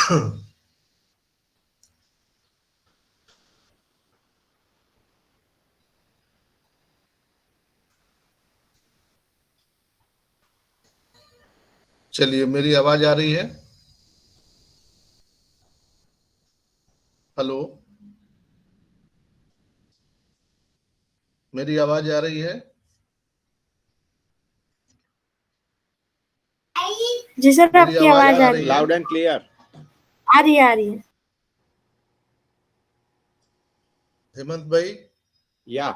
चलिए, मेरी आवाज आ रही है? हेलो, मेरी आवाज आ रही है? जी सर, मेरी आपकी आवाज आवाज आ आ रही रही है? है। Loud and clear. आ रही है, आ रही है। हेमंत भाई? या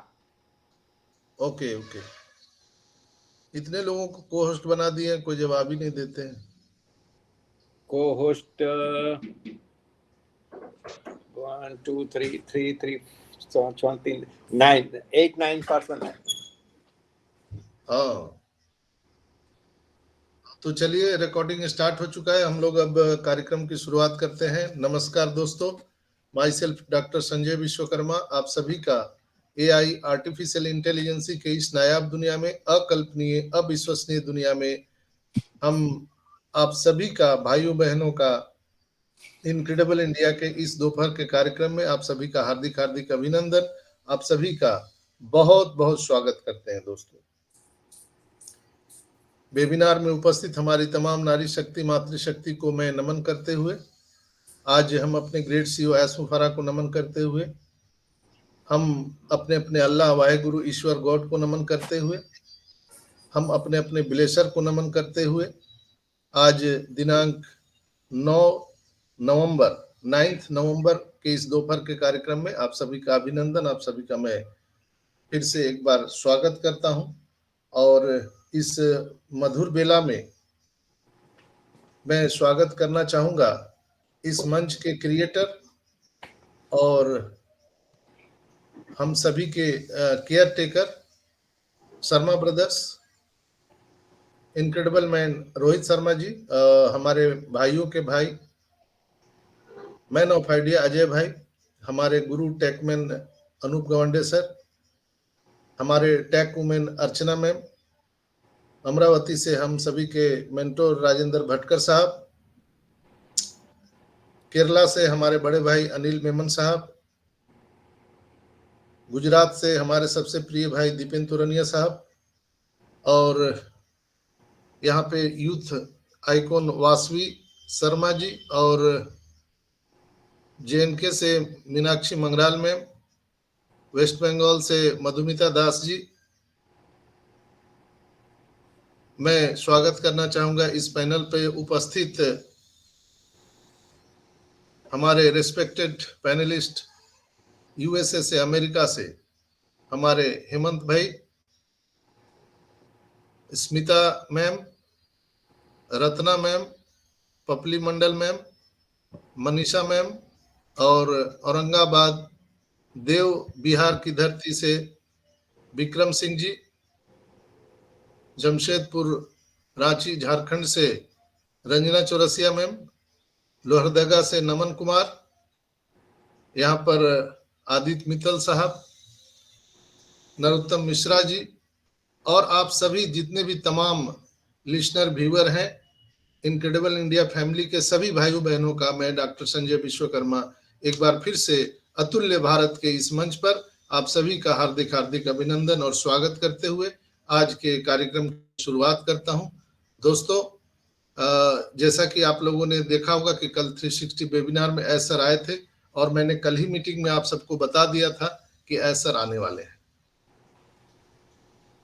ओके ओके। इतने लोगों को को होस्ट बना दिए हैं, कोई जवाब ही नहीं देते हैं। को होस्ट 1 2 3 3 3 9 8 9 पर्सन है। हाँ, तो चलिए, रिकॉर्डिंग स्टार्ट हो चुका है। हम लोग अब कार्यक्रम की शुरुआत करते हैं। नमस्कार दोस्तों, my self doctor Sanjay Vishwakarma आप सभी का एआई आर्टिफिशियल इंटेलिजेंसी के इस नायाब दुनिया में, अकल्पनीय अविश्वसनीय दुनिया में हम आप सभी का, भाइयों बहनों का, इनक्रेडिबल इंडिया के इस दोपहर के कार्यक्रम में आप सभी का हार्दिक हार्दिक अभिनंदन, आप सभी का बहुत बहुत स्वागत करते हैं दोस्तों। वेबिनार में उपस्थित हमारी तमाम नारी शक्ति मातृशक्ति को मैं नमन करते हुए, आज हम अपने ग्रेट सीईओ एसमुफारा को नमन करते हुए, हम अपने अपने अल्लाह वाहेगुरु ईश्वर गॉड को नमन करते हुए, हम अपने अपने ब्लेसर को नमन करते हुए, आज दिनांक 9 नवंबर के इस दोपहर के कार्यक्रम में आप सभी का अभिनंदन, आप सभी का मैं फिर से एक बार स्वागत करता हूं। और इस मधुर बेला में मैं स्वागत करना चाहूंगा इस मंच के क्रिएटर और हम सभी के caretaker Sharma brothers, incredible man Rohit Sharma ji, हमारे भाइयों के भाई मैन ऑफ आइडिया अजय भाई, हमारे गुरु टेकमैन अनूप गवंडे सर, हमारे टेक वुमेन अर्चना मैम, अमरावती से हम सभी के मेंटोर राजेंद्र भटकर साहब, केरला से हमारे बड़े भाई अनिल मेमन साहब, गुजरात से हमारे सबसे प्रिय भाई दीपेन तुरनिया साहब, और यहाँ पे यूथ आइकॉन वासवी शर्मा जी, और जेएनके से मीनाक्षी मंगराल मैम, वेस्ट बंगाल से मधुमिता दास जी। मैं स्वागत करना चाहूंगा इस पैनल पे उपस्थित हमारे रेस्पेक्टेड पैनलिस्ट यूएसए से, अमेरिका से हमारे हेमंत भाई, स्मिता मैम, रत्ना मैम, पपली मंडल मैम, मनीषा मैम, और औरंगाबाद देव बिहार की धरती से विक्रम सिंह जी, जमशेदपुर रांची झारखंड से रंजना चौरसिया मैम, लोहरदगा से नमन कुमार, यहाँ पर आदित्य मित्तल साहब, नरोत्तम मिश्रा जी, और आप सभी जितने भी तमाम लिसनर व्यूअर हैं, इनक्रेडिबल इंडिया फैमिली के सभी भाइयों बहनों का मैं डॉक्टर संजय विश्वकर्मा एक बार फिर से अतुल्य भारत के इस मंच पर आप सभी का हार्दिक हार्दिक अभिनंदन और स्वागत करते हुए आज के कार्यक्रम की शुरुआत करता हूं। दोस्तों, जैसा कि आप लोगों ने देखा होगा कि कल 360 वेबिनार में एस सर आए थे, और मैंने कल ही मीटिंग में आप सबको बता दिया था कि एस सर आने वाले हैं।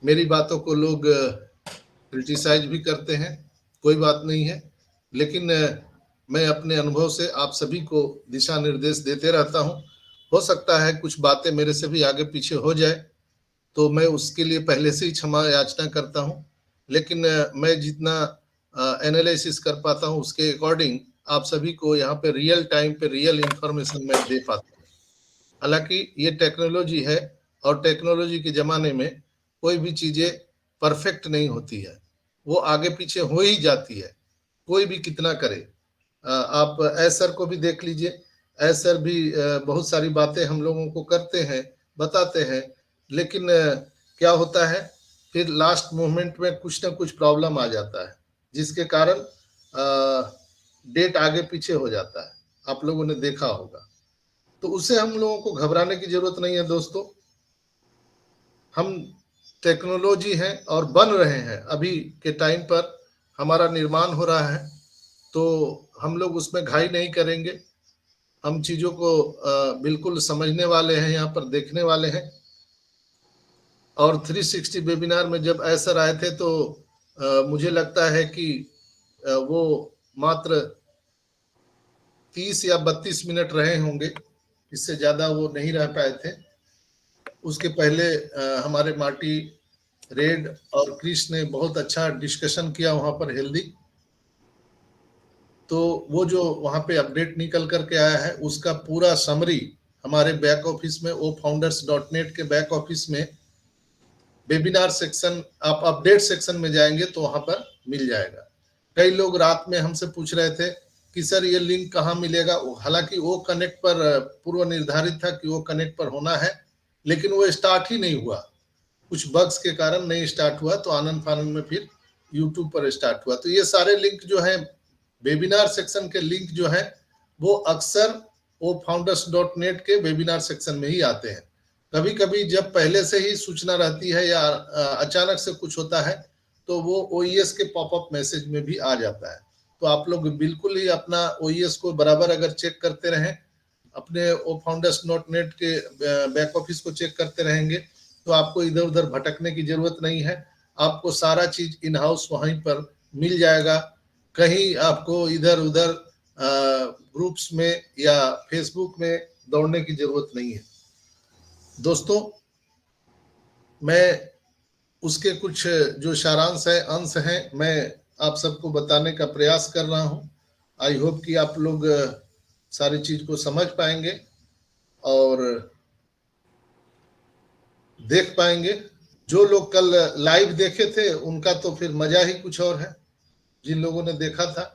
मेरी बातों को लोग क्रिटिसाइज भी करते हैं, कोई बात नहीं है, लेकिन मैं अपने अनुभव से आप सभी को दिशा निर्देश देते रहता हूं। हो सकता है कुछ बातें मेरे से भी आगे पीछे हो जाए, तो मैं उसके लिए पहले से ही क्षमा याचना करता हूं, लेकिन मैं जितना एनालिसिस कर पाता हूं उसके अकॉर्डिंग आप सभी को यहाँ पे रियल टाइम पे रियल इंफॉर्मेशन मैं दे पाता हूँ। हालांकि ये टेक्नोलॉजी है, और टेक्नोलॉजी के जमाने में कोई भी चीजें परफेक्ट नहीं होती है, वो आगे पीछे हो ही जाती है, कोई भी कितना करे। आप एस सर को भी देख लीजिए, एस सर भी बहुत सारी बातें हम लोगों को करते हैं, बताते हैं, लेकिन क्या होता है फिर लास्ट मोमेंट में कुछ ना कुछ प्रॉब्लम आ जाता है, जिसके कारण डेट आगे पीछे हो जाता है, आप लोगों ने देखा होगा। तो उससे हम लोगों को घबराने की जरूरत नहीं है दोस्तों। हम टेक्नोलॉजी हैं और बन रहे हैं, अभी के टाइम पर हमारा निर्माण हो रहा है, तो हम लोग उसमें घाई नहीं करेंगे। हम चीजों को बिल्कुल समझने वाले हैं, यहाँ पर देखने वाले हैं। और 360 वेबिनार में जब ऐसा आए थे तो मुझे लगता है कि वो मात्र 30 या 32 मिनट रहे होंगे, इससे ज्यादा वो नहीं रह पाए थे। उसके पहले हमारे मार्टी, रेड और क्रिश ने बहुत अच्छा डिस्कशन किया वहां पर, हेल्दी। तो वो जो वहां पे अपडेट निकल करके आया है उसका पूरा समरी हमारे बैक ऑफिस में, ofounders.net के बैक ऑफिस में वेबिनार सेक्शन, आप अपडेट सेक्शन में जाएंगे तो वहां पर मिल जाएगा। कई लोग रात में हमसे पूछ रहे थे कि सर ये लिंक कहाँ मिलेगा। हालांकि वो कनेक्ट पर पूर्व निर्धारित था कि वो कनेक्ट पर होना है, लेकिन वो स्टार्ट ही नहीं हुआ, कुछ बग्स के कारण नहीं स्टार्ट हुआ। तो आनंद फानंद में फिर यूट्यूब पर स्टार्ट हुआ। तो ये सारे लिंक जो है, वेबिनार सेक्शन के लिंक जो है, वो अक्सर ofounders.net के वेबिनार सेक्शन में ही आते हैं। कभी कभी जब पहले से ही सूचना रहती है या अचानक से कुछ होता है तो वो OES के पॉपअप मैसेज में भी आ जाता है। तो आप लोग बिल्कुल ही अपना OES को बराबर अगर चेक करते रहें, अपने ofounders.net के बैक ऑफिस को चेक करते रहेंगे, तो आपको इधर उधर भटकने की जरूरत नहीं है। आपको सारा चीज इन हाउस वहीं पर मिल जाएगा। कहीं आपको इधर उधर ग्रुप्स में या फेसबुक में दौड़ने की जरूरत नहीं है दोस्तों। मैं उसके कुछ जो सारांश है, अंश हैं, मैं आप सबको बताने का प्रयास कर रहा हूं। आई होप कि आप लोग सारी चीज को समझ पाएंगे और देख पाएंगे। जो लोग कल लाइव देखे थे उनका तो फिर मजा ही कुछ और है, जिन लोगों ने देखा था।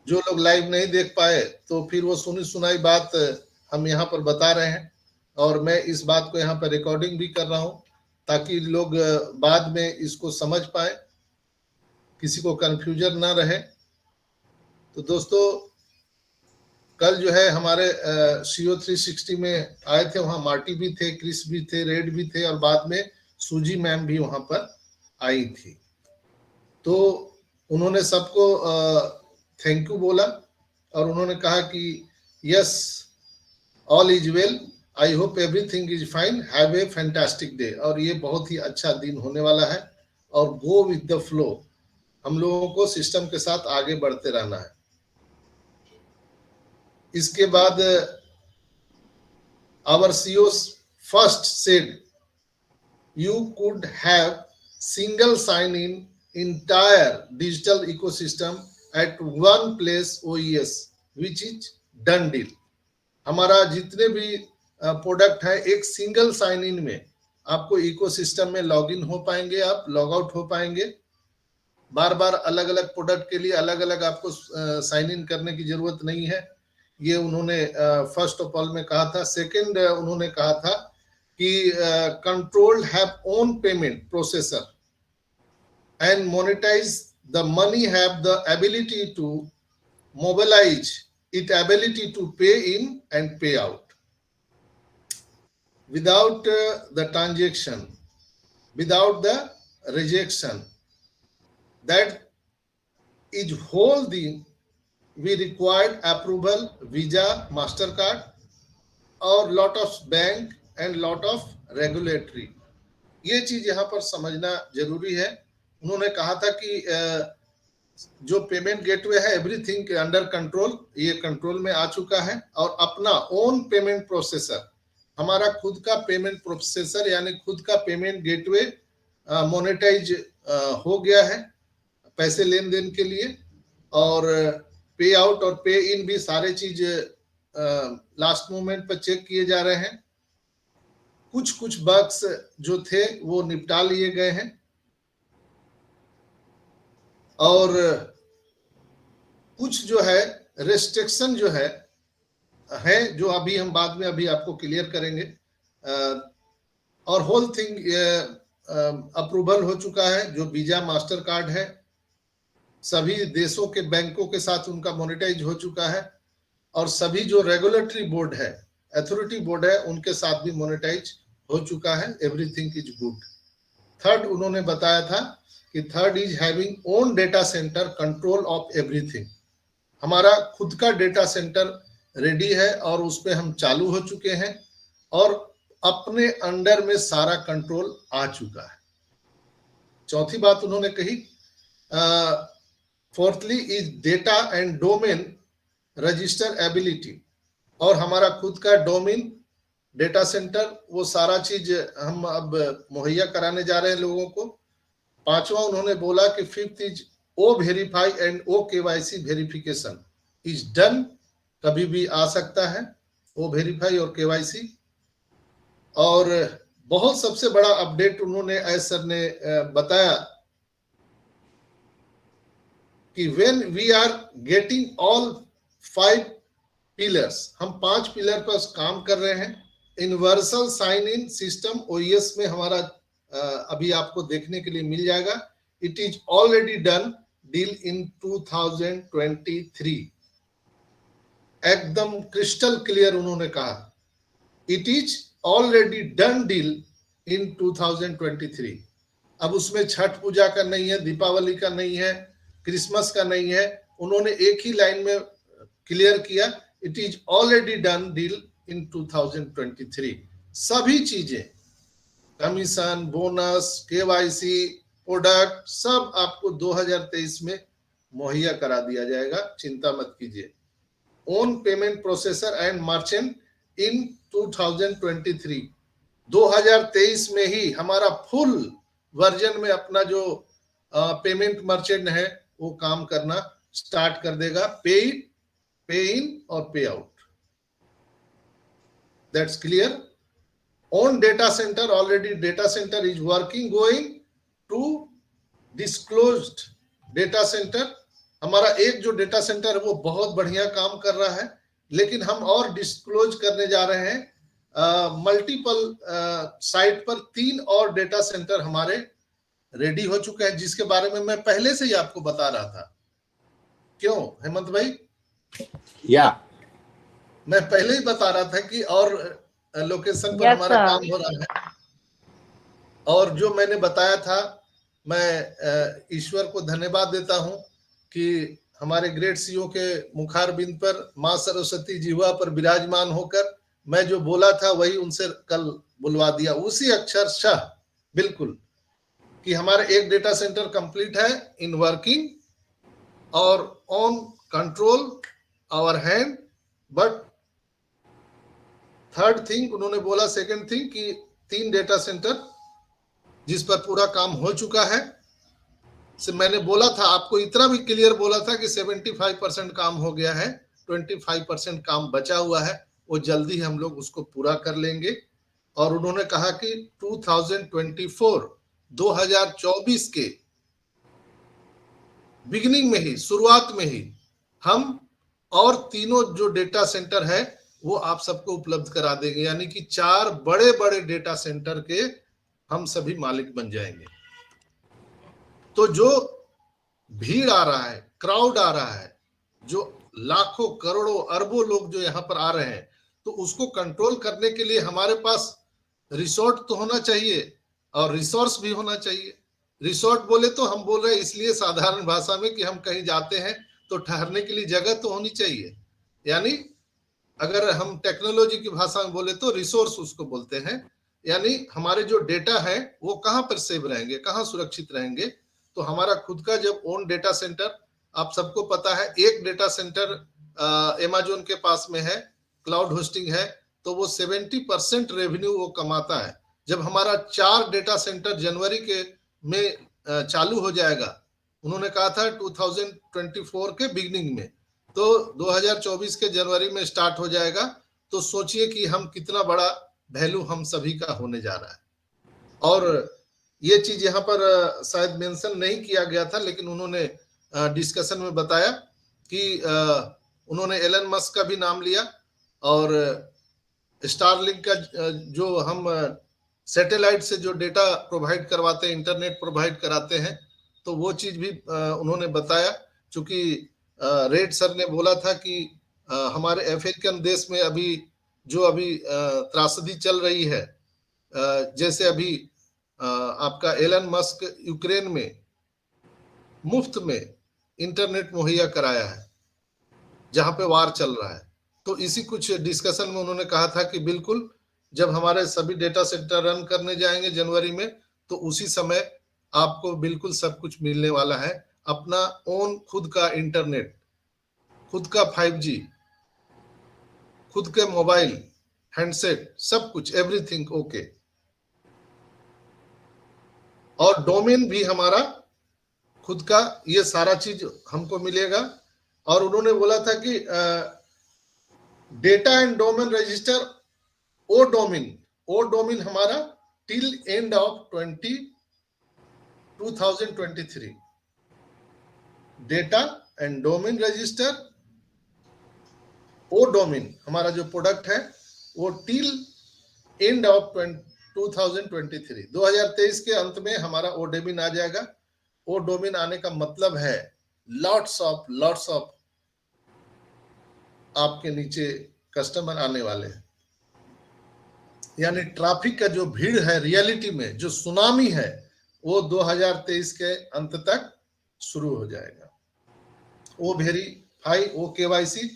जो लोग लाइव नहीं देख पाए तो फिर वो सुनी सुनाई बात हम यहाँ पर बता रहे हैं, और मैं इस बात को यहाँ पर रिकॉर्डिंग भी कर रहा हूँ ताकि लोग बाद में इसको समझ पाए, किसी को कंफ्यूजन ना रहे। तो दोस्तों कल जो है हमारे CO 360 में आए थे, वहां मार्टी भी थे, क्रिस भी थे, रेड भी थे, और बाद में सूजी मैम भी वहां पर आई थी। तो उन्होंने सबको थैंक यू बोला और उन्होंने कहा कि yes, all is well, I hope everything is fine, have a fantastic day. और ये बहुत ही अच्छा दिन होने वाला है, और गो विद द फ्लो, हम लोगों को सिस्टम के साथ आगे बढ़ते रहना है। इसके बाद our CEO first said you could have single sign in entire digital ecosystem at one place OES, which is done deal। हमारा जितने भी प्रोडक्ट है एक सिंगल साइन इन में आपको इकोसिस्टम में लॉगिन हो पाएंगे, आप लॉग आउट हो पाएंगे। बार बार अलग अलग प्रोडक्ट के लिए अलग अलग आपको साइन इन करने की जरूरत नहीं है। ये उन्होंने फर्स्ट ऑफ ऑल में कहा था। सेकंड उन्होंने कहा था कि control have own payment processor and monetise the money, have the ability to mobilise it, ability to pay in and pay out without the transaction, without the rejection. That is whole thing we required approval, Visa, MasterCard, और lot of bank and lot of regulatory। ये चीज यहाँ पर समझना जरूरी है। उन्होंने कहा था कि जो पेमेंट गेटवे है एवरीथिंग अंडर कंट्रोल, ये कंट्रोल में आ चुका है, और अपना ओन पेमेंट प्रोसेसर, हमारा खुद का पेमेंट प्रोसेसर यानी खुद का पेमेंट गेटवे मोनेटाइज हो गया है पैसे लेन देन के लिए, और पे आउट और पे इन भी सारे चीज लास्ट मोमेंट पर चेक किए जा रहे हैं। कुछ कुछ बग्स जो थे वो निपटा लिए गए हैं, और कुछ जो है रेस्ट्रिक्शन जो है जो अभी हम बाद में अभी आपको क्लियर करेंगे। और होल थिंग अप्रूवल हो चुका है। जो वीजा मास्टर कार्ड है सभी देशों के बैंकों के साथ उनका मोनेटाइज हो चुका है, और सभी जो रेगुलेटरी बोर्ड है, अथॉरिटी बोर्ड है, उनके साथ भी मोनेटाइज हो चुका है। Everything is good. थर्ड उन्होंने बताया था कि third is having own data centre control of everything. हमारा खुद का डेटा सेंटर रेडी है और उस पर हम चालू हो चुके हैं और अपने अंडर में सारा कंट्रोल आ चुका है। चौथी बात उन्होंने कही, fourthly is data and domain register ability. और हमारा खुद का डोमेन डेटा सेंटर, वो सारा चीज हम अब मुहैया कराने जा रहे हैं लोगों को। पांचवा उन्होंने बोला कि fifth is O verify and O KYC verification is done. कभी भी आ सकता है ओ वेरीफाई और केवाईसी। और बहुत सबसे बड़ा अपडेट उन्होंने एस सर ने बताया कि when we are getting all 5 pillars, हम 5 पिलर पर काम कर रहे हैं। Universal sign in system OES में हमारा अभी आपको देखने के लिए मिल जाएगा। It is already done deal in 2023। एकदम क्रिस्टल क्लियर उन्होंने कहा, it is already done deal in 2023। अब उसमें छठ पूजा का नहीं है, दीपावली का नहीं है, क्रिसमस का नहीं है। उन्होंने एक ही लाइन में क्लियर किया, it is already done deal in 2023। सभी चीजें, कमीशन, बोनस, केवाईसी, प्रोडक्ट, सब आपको 2023 में मुहैया करा दिया जाएगा, चिंता मत कीजिए। Own payment processor and merchant इन 2023। 2023 में ही हमारा फुल वर्जन में अपना जो पेमेंट मर्चेंट है वो काम करना स्टार्ट कर देगा। पे इन और pay out, that's clear. Own data centre, already data centre is working, going to disclosed data centre. हमारा एक जो डेटा सेंटर है वो बहुत बढ़िया काम कर रहा है, लेकिन हम और डिस्क्लोज करने जा रहे हैं। मल्टीपल साइट पर 3 और डेटा सेंटर हमारे रेडी हो चुके हैं, जिसके बारे में मैं पहले से ही आपको बता रहा था। क्यों हेमंत भाई? मैं पहले ही बता रहा था कि और लोकेशन पर हमारा काम हो रहा है। और जो मैंने बताया था, मैं ईश्वर को धन्यवाद देता हूं कि हमारे ग्रेट सीओ के मुखारबिंद पर मां सरस्वती जिह्वा पर विराजमान होकर मैं जो बोला था वही उनसे कल बुलवा दिया, उसी अक्षरशः बिल्कुल, कि हमारे एक डेटा सेंटर कंप्लीट है, इन वर्किंग और on control our hand. But third thing उन्होंने बोला, सेकंड थिंग, कि 3 डेटा सेंटर जिस पर पूरा काम हो चुका है। से मैंने बोला था आपको, इतना भी क्लियर बोला था कि 75% काम हो गया है, 25% काम बचा हुआ है, वो जल्दी हम लोग उसको पूरा कर लेंगे। और उन्होंने कहा कि 2024 के बिगिनिंग में ही, शुरुआत में ही हम और तीनों जो डेटा सेंटर है वो आप सबको उपलब्ध करा देंगे। यानी कि 4 बड़े बड़े डेटा सेंटर के हम सभी मालिक बन जाएंगे। तो जो भीड़ आ रहा है, क्राउड आ रहा है, जो लाखों करोड़ों अरबों लोग जो यहाँ पर आ रहे हैं, तो उसको कंट्रोल करने के लिए हमारे पास रिसोर्ट तो होना चाहिए और रिसोर्स भी होना चाहिए। रिसोर्ट बोले तो हम बोल रहे हैं इसलिए साधारण भाषा में कि हम कहीं जाते हैं तो ठहरने के लिए जगह तो होनी चाहिए। यानी अगर हम टेक्नोलॉजी की भाषा में बोले तो रिसोर्स उसको बोलते हैं। यानी हमारे जो डेटा है वो कहाँ पर सेव रहेंगे, कहाँ सुरक्षित रहेंगे। तो हमारा खुद का जब ओन डेटा सेंटर, आप सबको पता है, एक डेटा सेंटर अमेज़न के पास में है, क्लाउड होस्टिंग है, तो वो 70% रेवेन्यू वो कमाता है। जब हमारा 4 डेटा सेंटर जनवरी के में चालू हो जाएगा, उन्होंने कहा था 2024 के बिगिनिंग में, तो 2024 के जनवरी में स्टार्ट हो जाएगा। तो सोचिए कि हम कितना बड़ा वैल्यू हम सभी का होने जा रहा है। और ये चीज यहाँ पर शायद मेंशन नहीं किया गया था, लेकिन उन्होंने डिस्कशन में बताया कि उन्होंने एलन मस्क का भी नाम लिया और स्टारलिंक का जो हम सैटेलाइट से जो डेटा प्रोवाइड करवाते हैं, इंटरनेट प्रोवाइड कराते हैं, तो वो चीज भी उन्होंने बताया। चूंकि रेड सर ने बोला था कि हमारे अफ्रीकन देश में अभी त्रासदी चल रही है, जैसे अभी आपका एलन मस्क यूक्रेन में मुफ्त में इंटरनेट मुहैया कराया है जहां पे वार चल रहा है। तो इसी कुछ डिस्कशन में उन्होंने कहा था कि बिल्कुल जब हमारे सभी डेटा सेंटर रन करने जाएंगे जनवरी में, तो उसी समय आपको बिल्कुल सब कुछ मिलने वाला है, अपना ओन खुद का इंटरनेट, खुद का 5G, खुद के मोबाइल, हैंडसेट, सब कुछ, एवरीथिंग ओके। और डोमेन भी हमारा खुद का, ये सारा चीज हमको मिलेगा। और उन्होंने बोला था कि डेटा एंड डोमेन रजिस्टर ओ डोमेन हमारा till end of 2023। Data and domain register ओ डोमेन हमारा जो प्रोडक्ट है वो टिल एंड ऑफ 2023, 2023 के अंत में हमारा ओ डोमेन आ जाएगा। ओ डोमेन आने का मतलब है लॉट्स ऑफ आपके नीचे कस्टमर आने वाले हैं, यानी ट्रैफिक का जो भीड़ है, रियलिटी में जो सुनामी है, वो 2023 के अंत तक शुरू हो जाएगा। ओ वेरीफाई, ओ केवाईसी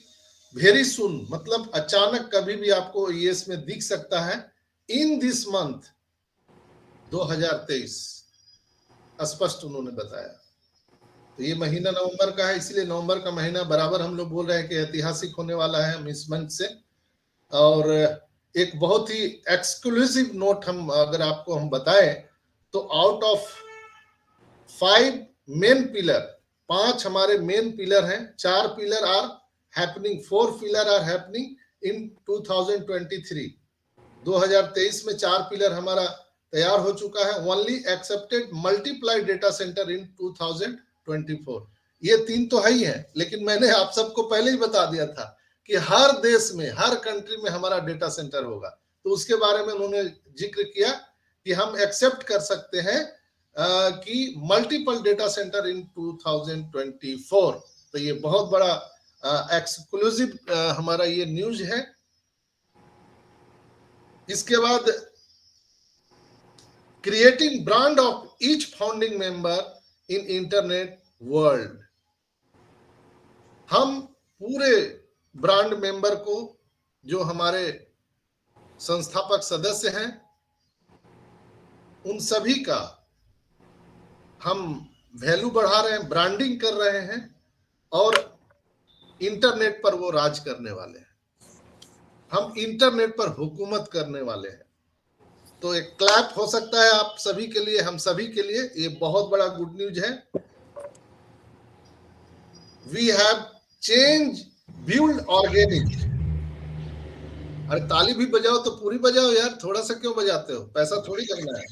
वेरी सुन, मतलब अचानक कभी भी आपको ईएस में दिख सकता है इन दिस मंथ 2023, स्पष्ट उन्होंने बताया। तो ये महीना नवंबर का है, इसलिए नवंबर का महीना बराबर हम लोग बोल रहे हैं कि ऐतिहासिक होने वाला है हम इस मंथ से। और एक बहुत ही एक्सक्लूसिव नोट हम अगर आपको हम बताएं तो आउट ऑफ 5 मेन पिलर, 5 हमारे मेन पिलर हैं, 4 pillar are happening, 4 pillar are happening in 2023। 2023 में 4 पिलर हमारा तैयार हो चुका है। Only accepted multiply data center in 2024। ये 3 तो है ही है, लेकिन मैंने आप सबको पहले ही बता दिया था कि हर देश में, हर कंट्री में हमारा डेटा सेंटर होगा। तो उसके बारे में उन्होंने जिक्र किया कि हम एक्सेप्ट कर सकते हैं कि मल्टीपल डेटा सेंटर इन 2024। तो ये बहुत बड़ा एक्सक्लूसिव हमारा ये न्यूज है। इसके बाद creating brand of each founding member in internet world. हम पूरे ब्रांड मेंबर को, जो हमारे संस्थापक सदस्य हैं, उन सभी का हम वैल्यू बढ़ा रहे हैं, ब्रांडिंग कर रहे हैं, और इंटरनेट पर वो राज करने वाले हैं। हम इंटरनेट पर हुकूमत करने वाले हैं। तो एक क्लैप हो सकता है आप सभी के लिए, हम सभी के लिए ये बहुत बड़ा गुड न्यूज है। We have change build organic. अरे ताली भी बजाओ तो पूरी बजाओ यार, थोड़ा सा क्यों बजाते हो, पैसा थोड़ी करना है।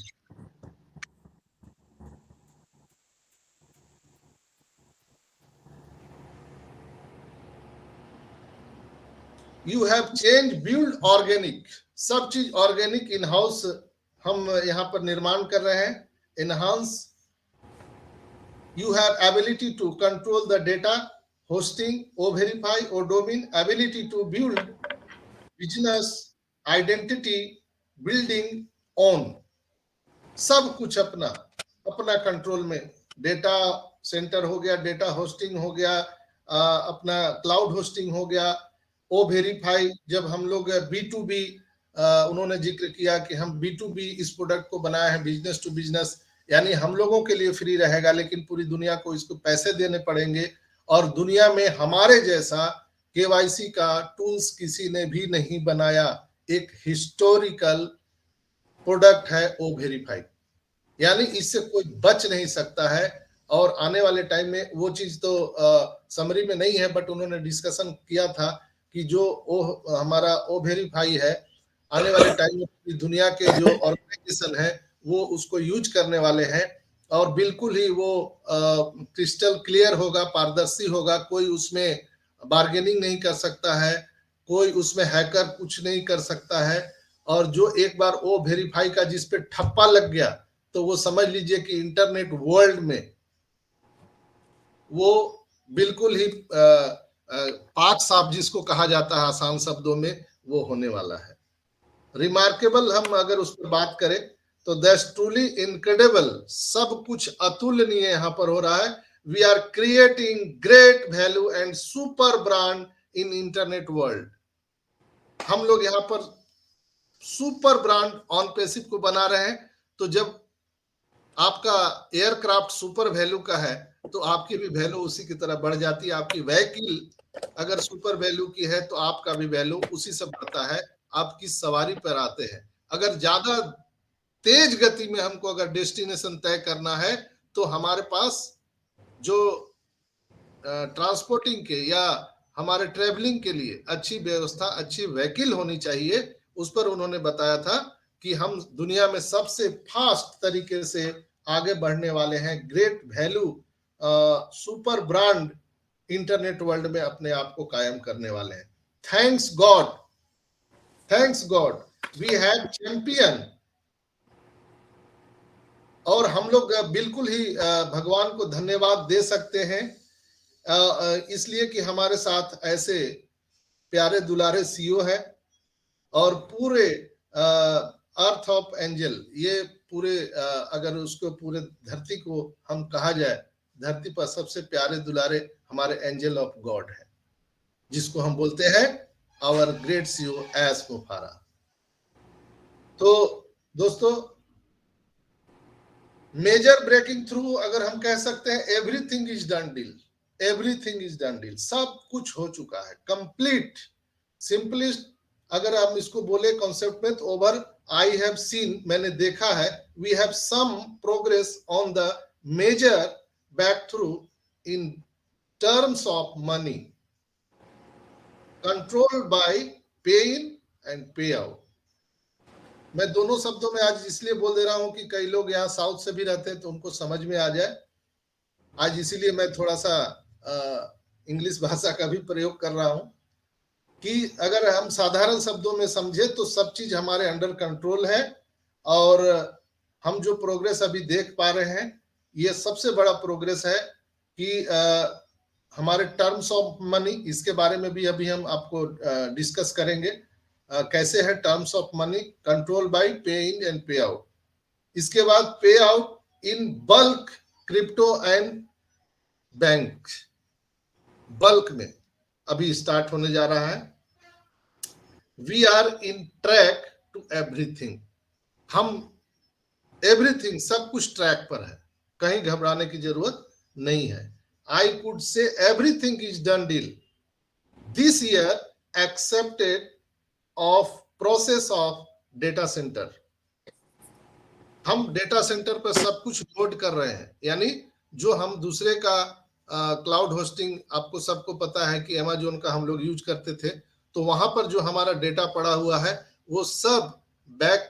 You have change build organic, सब चीज ऑर्गेनिक इन हाउस हम यहाँ पर निर्माण कर रहे हैं। Enhance, you have ability to control the data hosting, O verify, O domain, ability to build business identity, building on, सब कुछ अपना कंट्रोल में। डेटा सेंटर हो गया, डेटा होस्टिंग हो गया, अपना क्लाउड होस्टिंग हो गया, ओ वेरीफाई। जब हम लोग B2B, उन्होंने जिक्र किया कि हम B2B इस प्रोडक्ट को बनाए हैं, बिजनेस टू बिजनेस, यानी हम लोगों के लिए फ्री रहेगा, लेकिन पूरी दुनिया को इसको पैसे देने पड़ेंगे। और दुनिया में हमारे जैसा KYC का टूल्स किसी ने भी नहीं बनाया। एक हिस्टोरिकल प्रोडक्ट है ओ वेरीफाई, यानी इससे कोई बच नहीं सकता है। और आने वाले टाइम में वो चीज तो समरी में नहीं है, बट उन्होंने डिस्कशन किया था कि जो हमारा ओ वेरीफाई है, आने वाले टाइम में दुनिया के जो ऑर्गेनाइजेशन है वो उसको यूज करने वाले हैं, और बिल्कुल ही वो क्रिस्टल क्लियर होगा, पारदर्शी होगा, कोई उसमें बार्गेनिंग नहीं कर सकता है, कोई उसमें हैकर कुछ नहीं कर सकता है। और जो एक बार ओ वेरीफाई का जिस पे ठप्पा लग गया, तो वो समझ लीजिए कि इंटरनेट वर्ल्ड में वो बिल्कुल ही पाक साफ जिसको कहा जाता है आसान शब्दों में, वो होने वाला है। रिमार्केबल हम अगर उस पर बात करें तो दैट्स ट्रूली इनक्रेडिबल, सब कुछ अतुलनीय यहाँ पर हो रहा है। We are creating great value and super brand in internet world. हम लोग यहाँ पर सुपर ब्रांड ऑन पैसिव को बना रहे हैं। तो जब आपका एयरक्राफ्ट सुपर वैल्यू का है तो आपकी भी वैल्यू उसी की तरह बढ़ जाती है। आपकी व्हीकल अगर सुपर वैल्यू की है तो आपका भी वैल्यू उसी से बढ़ता है। आप किस सवारी पर आते हैं। अगर ज्यादा तेज गति में हमको अगर डेस्टिनेशन तय करना है तो हमारे पास जो ट्रांसपोर्टिंग के या हमारे ट्रेवलिंग के लिए अच्छी व्यवस्था, अच्छी व्हीकल होनी चाहिए। उस पर उन्होंने बताया था कि हम दुनिया में सबसे फास्ट तरीके से आगे बढ़ने वाले हैं, great value super brand internet world में अपने आप को कायम करने वाले हैं। Thanks God we have champion. और हम लोग बिल्कुल ही भगवान को धन्यवाद दे सकते हैं इसलिए कि हमारे साथ ऐसे प्यारे दुलारे सीईओ है और पूरे अर्थ ऑफ एंजल, ये पूरे अगर उसको पूरे धरती को हम कहा जाए, धरती पर सबसे प्यारे दुलारे हमारे एंजल ऑफ गॉड है, जिसको हम बोलते हैं आवर ग्रेट सीईओ एस मोफारा। तो दोस्तों, मेजर ब्रेकिंग थ्रू अगर हम कह सकते हैं, everything is done deal, everything is done deal, सब कुछ हो चुका है, कंप्लीट। सिंपलिस्ट अगर हम इसको बोले कॉन्सेप्ट में तो ओवर आई हैव सीन, मैंने देखा है, we have some progress on the major breakthrough in terms of money controlled by pay in and pay out. मैं दोनों शब्दों में आज इसलिए बोल दे रहा हूं कि कई लोग यहाँ साउथ से भी रहते हैं तो उनको समझ में आ जाए। आज इसीलिए मैं थोड़ा सा इंग्लिश भाषा का भी प्रयोग कर रहा हूं कि अगर हम साधारण शब्दों में समझे तो सब चीज हमारे अंडर कंट्रोल है। और हम जो प्रोग्रेस अभी देख पा रहे हैं, ये सबसे बड़ा प्रोग्रेस है कि हमारे टर्म्स ऑफ मनी, इसके बारे में भी अभी हम आपको डिस्कस करेंगे कैसे है terms of money control by pay in and pay out. इसके बाद pay out in bulk crypto and bank, bulk में अभी स्टार्ट होने जा रहा है। We are in track to everything, हम एवरीथिंग सब कुछ ट्रैक पर है, कहीं घबराने की जरूरत नहीं है। I could say everything is done deal this year accepted of process of data centre. हम डेटा सेंटर पर सब कुछ लोड कर रहे हैं, यानी जो हम दूसरे का क्लाउड होस्टिंग, आपको सबको पता है कि अमेजोन का हम लोग यूज करते थे, तो वहां पर जो हमारा डेटा पड़ा हुआ है वो सब back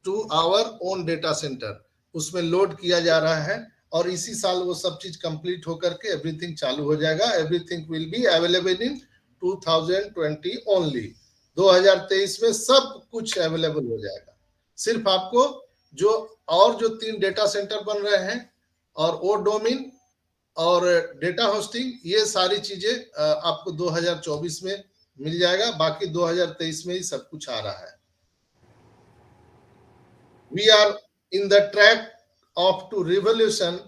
to our own data center उसमें लोड किया जा रहा है। और इसी साल वो सब चीज कंप्लीट होकर के एवरीथिंग चालू हो जाएगा। Everything will be available in 2020 only. 2023 में सब कुछ अवेलेबल हो जाएगा। सिर्फ आपको जो 3 डेटा सेंटर बन रहे हैं और ओ डोमेन और डेटा होस्टिंग, ये सारी चीजें आपको 2024 में मिल जाएगा। बाकी 2023 में ही सब कुछ आ रहा है। We are in the track of to revolution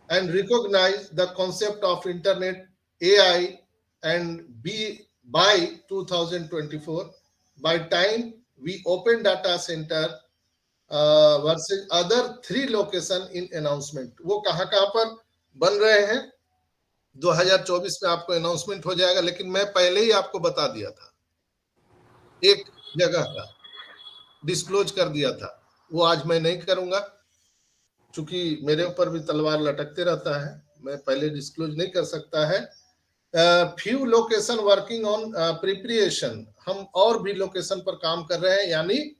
and recognize the concept of internet, AI and by 2024, by time we open data center versus other 3 location in announcement। वो कहाँ पर बन रहे हैं 2024 में आपको अनाउंसमेंट हो जाएगा। लेकिन मैं पहले ही आपको बता दिया था, एक जगह का डिस्क्लोज कर दिया था, वो आज मैं नहीं करूंगा क्योंकि मेरे ऊपर भी तलवार लटकते रहता है, मैं पहले डिस्क्लोज नहीं कर सकता है। Few location working on preparation, हम और भी लोकेशन पर काम कर रहे हैं। यानी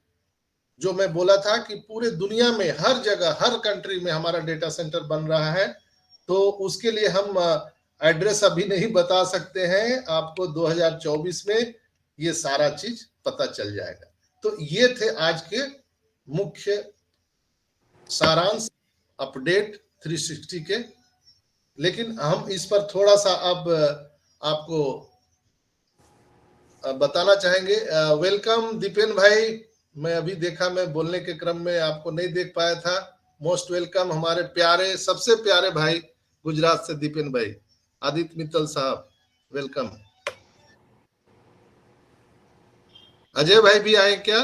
जो मैं बोला था कि पूरे दुनिया में हर जगह, हर कंट्री में हमारा डेटा सेंटर बन रहा है, तो उसके लिए हम एड्रेस अभी नहीं बता सकते हैं। आपको 2024 में ये सारा चीज पता चल जाएगा। तो ये थे आज के मुख्य सारांश अपडेट 360 के। लेकिन हम इस पर थोड़ा सा अब आपको बताना चाहेंगे। वेलकम दीपेन भाई, मैं अभी देखा, मैं बोलने के क्रम में आपको नहीं देख पाया था। मोस्ट वेलकम हमारे प्यारे, सबसे प्यारे भाई गुजरात से दीपेन भाई। आदित्य मित्तल साहब वेलकम। अजय भाई भी आए क्या?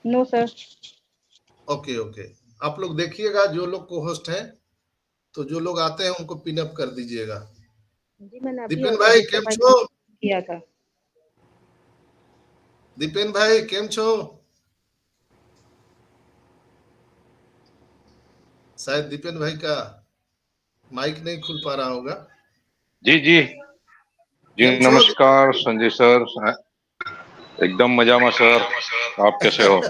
No sir. ओके ओके, आप लोग देखिएगा, जो लोग को होस्ट हैं, तो जो लोग आते हैं उनको पिन अप कर दीजिएगा। जी मैंने अभी दीपेन भाई केम छो? किया था। दीपेन भाई केम छो? शायद दीपेन भाई का माइक नहीं खुल पा रहा होगा। जी जी जी, नमस्कार संजय सर, एकदम मजा में सर, आप कैसे हो?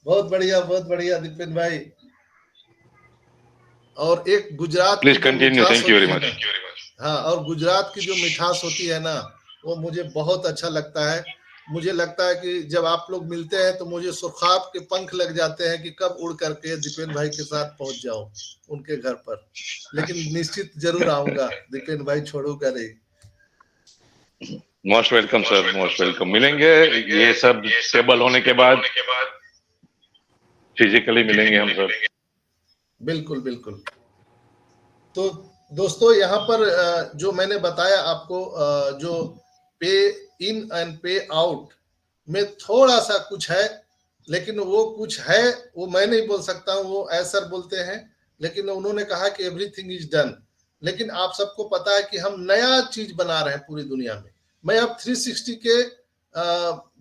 बहुत बढ़िया दीपेन भाई। और एक Gujarat please continue, thank you very much. हाँ, और गुजरात की जो मिठास होती है ना, वो मुझे बहुत अच्छा लगता है। मुझे लगता है कि जब आप लोग मिलते हैं तो मुझे सुर्खाब के पंख लग जाते हैं कि कब उड़ करके दीपेन भाई के साथ पहुंच जाऊं उनके घर पर। लेकिन निश्चित जरूर आऊंगा, दीपेन भाई छोड़ूंगा नहीं। Most welcome sir, most welcome. मिलेंगे, ये सब स्टेबल होने के बाद फिजिकली मिलेंगे हम सर। बिल्कुल बिल्कुल। तो दोस्तों, यहाँ पर जो मैंने बताया आपको, जो पे इन एंड पे आउट में थोड़ा सा कुछ है, लेकिन वो कुछ है वो मैं नहीं बोल सकता हूँ, वो ऐसर बोलते हैं। लेकिन उन्होंने कहा कि एवरीथिंग इज डन। लेकिन आप सबको पता है कि हम नया चीज बना रहे हैं पूरी दुनिया में। मैं अब 360 के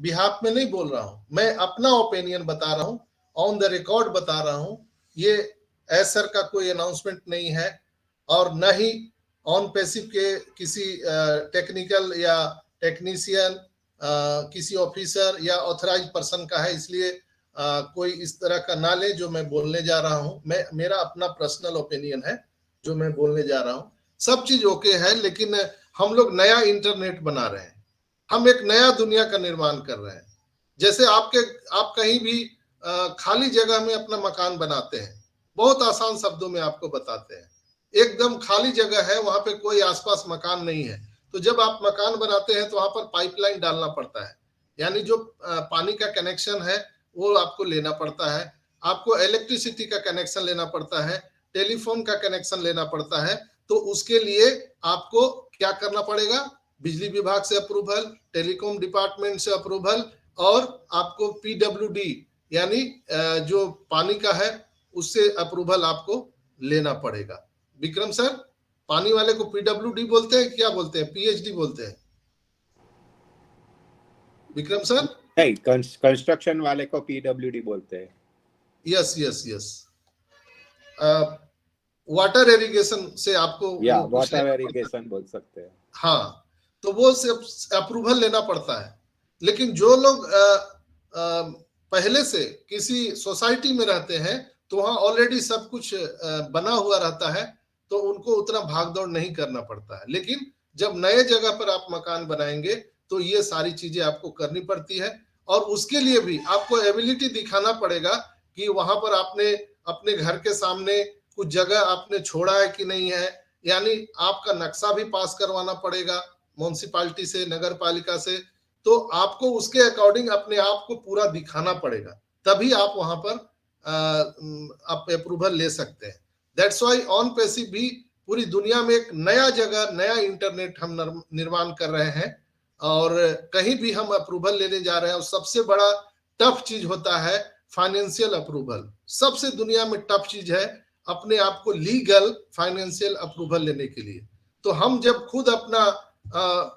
बिहाफ में नहीं बोल रहा हूँ, मैं अपना ओपिनियन बता रहा हूँ, ऑन द रिकॉर्ड बता रहा हूँ। ये ऐसर का कोई अनाउंसमेंट नहीं है, और न ही ऑन पैसिव के किसी टेक्निकल या टेक्नीशियन, किसी ऑफिसर या ऑथराइज पर्सन का है। इसलिए कोई इस तरह का ना ले जो मैं बोलने जा रहा हूं। मेरा अपना पर्सनल ओपिनियन है जो मैं बोलने जा रहा हूं। सब चीज ओके है, लेकिन हम लोग नया इंटरनेट बना रहे हैं, हम एक नया दुनिया का निर्माण कर रहे हैं। जैसे आप कहीं भी खाली जगह में अपना मकान बनाते हैं, बहुत आसान शब्दों में आपको बताते हैं, एकदम खाली जगह है, वहां पे कोई आसपास मकान नहीं है, तो जब आप मकान बनाते हैं तो वहां पर पाइपलाइन डालना पड़ता है, यानी जो पानी का कनेक्शन है वो आपको लेना पड़ता है, आपको इलेक्ट्रिसिटी का कनेक्शन लेना पड़ता है, टेलीफोन का कनेक्शन लेना पड़ता है। तो उसके लिए आपको क्या करना पड़ेगा? बिजली विभाग से अप्रूवल, टेलीकॉम डिपार्टमेंट से अप्रूवल, और आपको पीडब्ल्यूडी यानी जो पानी का है उससे अप्रूवल आपको लेना पड़ेगा। विक्रम सर, पानी वाले को पीडब्ल्यूडी बोलते हैं, क्या बोलते हैं? पीएचडी बोलते हैं? विक्रम सर? नहीं, कंस्ट्रक्शन वाले को पीडब्ल्यूडी बोलते हैं। Yes yes yes. Water irrigation से आपको या वाटर इरिगेशन बोल सकते हैं। हाँ, तो वो से अप्रूवल लेना पड़ता है। लेकिन जो लोग पहले से किसी सोसाइटी में रहते हैं तो वहाँ ऑलरेडी सब कुछ बना हुआ रहता है, तो उनको उतना भागदौड़ नहीं करना पड़ता है। लेकिन जब नए जगह पर आप मकान बनाएंगे तो ये सारी चीजें आपको करनी पड़ती है, और उसके लिए भी आपको एबिलिटी दिखाना पड़ेगा कि वहां पर आपने अपने घर के सामने कुछ जगह आपने छोड़ा है कि नहीं है। यानी आपका नक्शा भी पास करवाना पड़ेगा म्युनिसिपालिटी से, नगर पालिका से, तो आपको उसके अकॉर्डिंग अपने आप को पूरा दिखाना पड़ेगा, तभी आप वहां पर आप अप्रूवल ले सकते हैं। दैट्स वाई ऑन पैसिव भी पूरी दुनिया में एक नया जगह, नया इंटरनेट हम निर्माण कर रहे हैं, और कहीं भी हम अप्रूवल लेने जा रहे हैं। और सबसे बड़ा टफ चीज होता है फाइनेंशियल अप्रूवल। सबसे दुनिया में टफ चीज है अपने आप को लीगल फाइनेंशियल अप्रूवल लेने के लिए। तो हम जब खुद अपना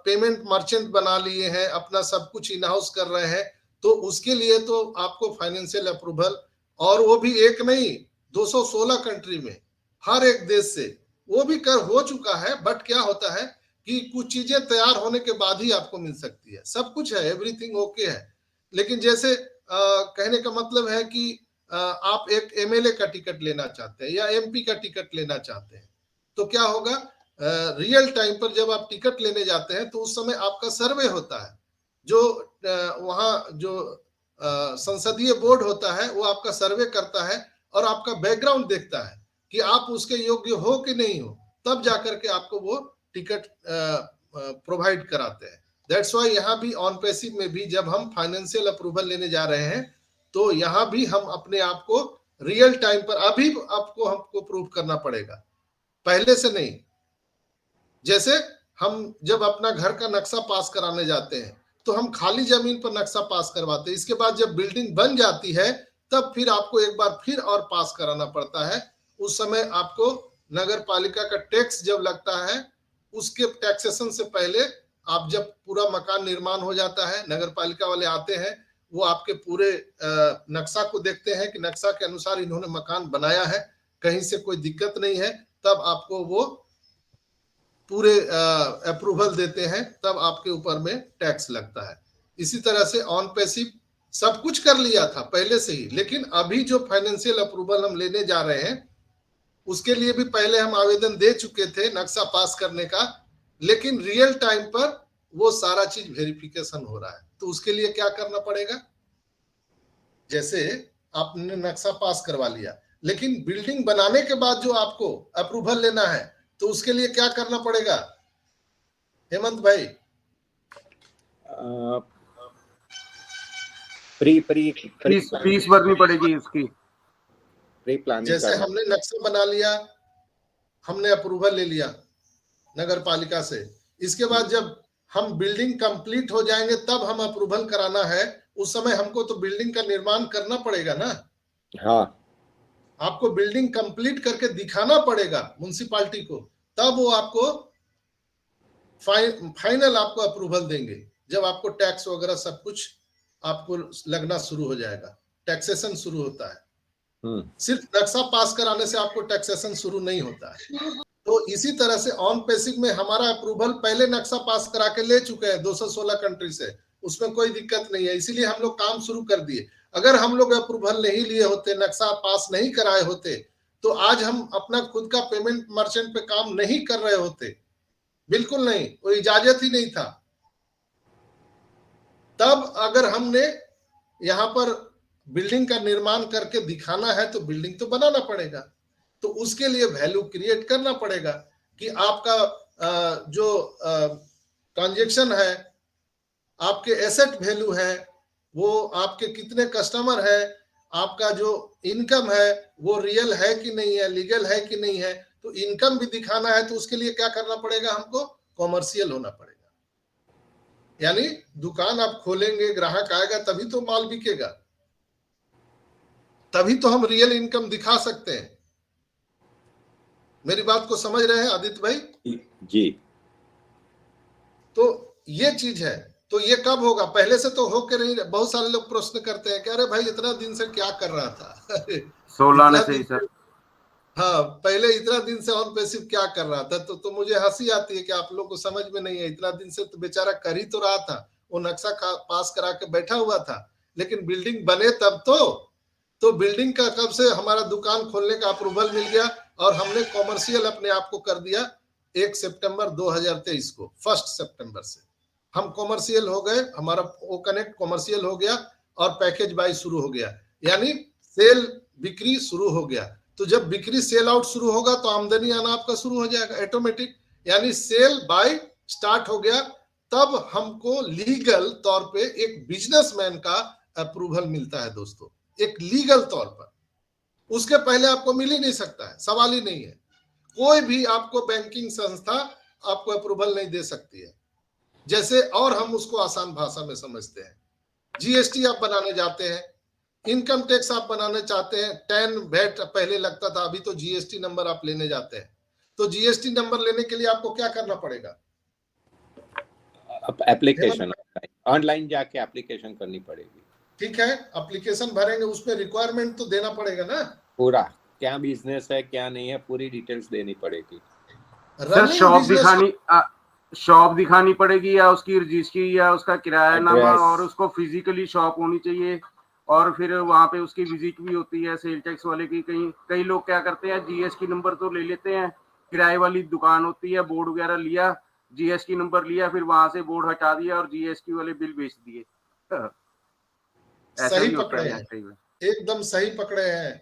पेमेंट मर्चेंट बना लिए हैं, अपना सब कुछ इन हाउस कर रहे हैं, तो उसके लिए तो आपको फाइनेंशियल अप्रूवल, और वो भी एक नहीं 216 कंट्री में, हर एक देश से वो भी कर हो चुका है। बट क्या होता है कि कुछ चीजें तैयार होने के बाद ही आपको मिल सकती है। सब कुछ है, एवरीथिंग ओके है, लेकिन जैसे कहने का मतलब है कि आप एक एमएलए का टिकट लेना चाहते हैं या एमपी का टिकट लेना चाहते हैं, तो क्या होगा, रियल टाइम पर जब आप टिकट लेने जाते हैं तो उस समय आपका सर्वे होता है। जो वहाँ जो संसदीय बोर्ड होता है वो आपका सर्वे करता है, और आपका बैकग्राउंड देखता है कि आप उसके योग्य हो कि नहीं हो, तब जाकर के आपको वो टिकट प्रोवाइड कराते हैं। दैट्स वाई यहाँ भी ऑन पैसिव में भी जब हम फाइनेंशियल अप्रूवल लेने जा रहे हैं तो यहाँ भी हम अपने आप को रियल टाइम पर अभी आपको हमको प्रूव करना पड़ेगा, पहले से नहीं। जैसे हम जब अपना घर का नक्शा पास कराने जाते हैं तो हम खाली जमीन पर नक्शा पास करवाते हैं, इसके बाद जब बिल्डिंग बन जाती है तब फिर आपको एक बार फिर और पास कराना पड़ता है। उस समय आपको नगर पालिका का टैक्स जब लगता है, उसके टैक्सेशन से पहले आप जब पूरा मकान निर्माण हो जाता है, नगर पालिका वाले आते हैं, वो आपके पूरे नक्शा को देखते हैं कि नक्शा के अनुसार इन्होंने मकान बनाया है, कहीं से कोई दिक्कत नहीं है, तब आपको वो पूरे अप्रूवल देते हैं, तब आपके ऊपर में टैक्स लगता है। इसी तरह से ऑन पैसिव सब कुछ कर लिया था पहले से ही, लेकिन अभी जो फाइनेंशियल अप्रूवल हम लेने जा रहे हैं उसके लिए भी पहले हम आवेदन दे चुके थे नक्शा पास करने का, लेकिन रियल टाइम पर वो सारा चीज वेरिफिकेशन हो रहा है। तो उसके लिए क्या करना पड़ेगा, जैसे आपने नक्शा पास करवा लिया, लेकिन बिल्डिंग बनाने के बाद जो आपको अप्रूवल लेना है तो उसके लिए क्या करना पड़ेगा हेमंत भाई? फीस भरनी पड़ेगी उसकी। प्री प्लानिंग जैसे हमने नक्शा बना लिया, हमने अप्रूवल ले लिया नगर पालिका से, इसके बाद जब हम बिल्डिंग कंप्लीट हो जाएंगे तब हम अप्रूवल कराना है, उस समय हमको तो बिल्डिंग का निर्माण करना पड़ेगा ना। हाँ, आपको बिल्डिंग कंप्लीट करके दिखाना पड़ेगा म्युनिसिपालिटी को, तब वो आपको फाइनल आपको अप्रूवल देंगे, जब आपको टैक्स वगैरह सब कुछ आपको लगना शुरू हो जाएगा, टैक्सेशन शुरू होता है। सिर्फ नक्शा पास कराने से आपको टैक्सेशन शुरू नहीं होता है। तो इसी तरह से ऑन पैसिव में हमारा अप्रूवल पहले नक्शा पास करा के ले चुके हैं 216 कंट्री से, उसमें कोई दिक्कत नहीं है, इसीलिए हम लोग काम शुरू कर दिए। अगर हम लोग अप्रूवल नहीं लिए होते, नक्शा पास नहीं कराए होते, तो आज हम अपना खुद का पेमेंट मर्चेंट पे काम नहीं कर रहे होते, बिल्कुल नहीं, वो इजाजत ही नहीं था। तब अगर हमने यहाँ पर बिल्डिंग का निर्माण करके दिखाना है तो बिल्डिंग तो बनाना पड़ेगा, तो उसके लिए वैल्यू क्रिएट करना पड़ेगा कि आपका जो ट्रांजैक्शन है, आपके एसेट वैल्यू है, वो आपके कितने कस्टमर है, आपका जो इनकम है वो रियल है कि नहीं है, लीगल है कि नहीं है। तो इनकम भी दिखाना है तो उसके लिए क्या करना पड़ेगा, हमको कॉमर्शियल होना पड़ेगा। यानी दुकान आप खोलेंगे, ग्राहक आएगा तभी तो माल बिकेगा, तभी तो हम रियल इनकम दिखा सकते हैं। मेरी बात को समझ रहे हैं आदित्य भाई? जी। तो ये चीज है। तो ये कब होगा, पहले से तो हो के नहीं। बहुत सारे लोग प्रश्न करते हैं कि अरे भाई इतना दिन से क्या कर रहा था 16 आने से ही सर। हाँ, पहले इतना दिन से ऑन पैसिव क्या कर रहा था, तो मुझे हंसी आती है कि आप लोग को समझ में नहीं है। इतना दिन से तो बेचारा कर ही तो रहा था, वो नक्शा पास करा के बैठा हुआ था, लेकिन बिल्डिंग बने तब तो बिल्डिंग का कब से हमारा दुकान खोलने का अप्रूवल मिल गया और हमने कॉमर्शियल अपने आप को कर दिया 1 सितंबर 2023 को। 1 सितंबर से हम कॉमर्शियल हो गए, हमारा ओ कनेक्ट कॉमर्शियल हो गया और पैकेज बाय शुरू हो गया, यानी सेल बिक्री शुरू हो गया। तो जब बिक्री सेल आउट शुरू होगा तो आमदनी आना आपका शुरू हो जाएगा ऑटोमेटिक, यानी सेल बाय स्टार्ट हो गया। तब हमको लीगल तौर पे एक बिजनेसमैन का अप्रूवल मिलता है दोस्तों, एक लीगल तौर पर। उसके पहले आपको मिल ही नहीं सकता है, सवाल ही नहीं है। कोई भी आपको बैंकिंग संस्था आपको अप्रूवल नहीं दे सकती है। जैसे और हम उसको आसान भाषा में समझते हैं, जीएसटी आप बनाने जाते हैं, इनकम टैक्स आप बनाने चाहते हैं, 10 वैट पहले लगता था, अभी तो जीएसटी नंबर आप लेने जाते हैं। तो जीएसटी नंबर लेने के लिए आपको क्या करना पड़ेगा, एप्लीकेशन ऑनलाइन जाके एप्लीकेशन करनी पड़ेगी। ठीक है, एप्लीकेशन भरेंगे, उसमें रिक्वायरमेंट तो देना पड़ेगा ना, पूरा क्या बिजनेस है क्या नहीं है पूरी डिटेल्स देनी पड़ेगी। सर शॉप दिखानी पड़ेगी या उसकी रजिस्ट्री या उसका किरायानामा, और उसको फिजिकली शॉप होनी चाहिए, और फिर वहाँ पे उसकी विजिट भी होती है सेल टैक्स वाले की। कई लोग क्या करते हैं, जीएसटी नंबर तो ले लेते हैं, किराए वाली दुकान होती है, बोर्ड वगैरह लिया, जीएसटी नंबर लिया, फिर वहां से बोर्ड हटा दिया और जीएसटी वाले बिल बेच दिए। सही पकड़े हैं, एकदम सही पकड़े हैं।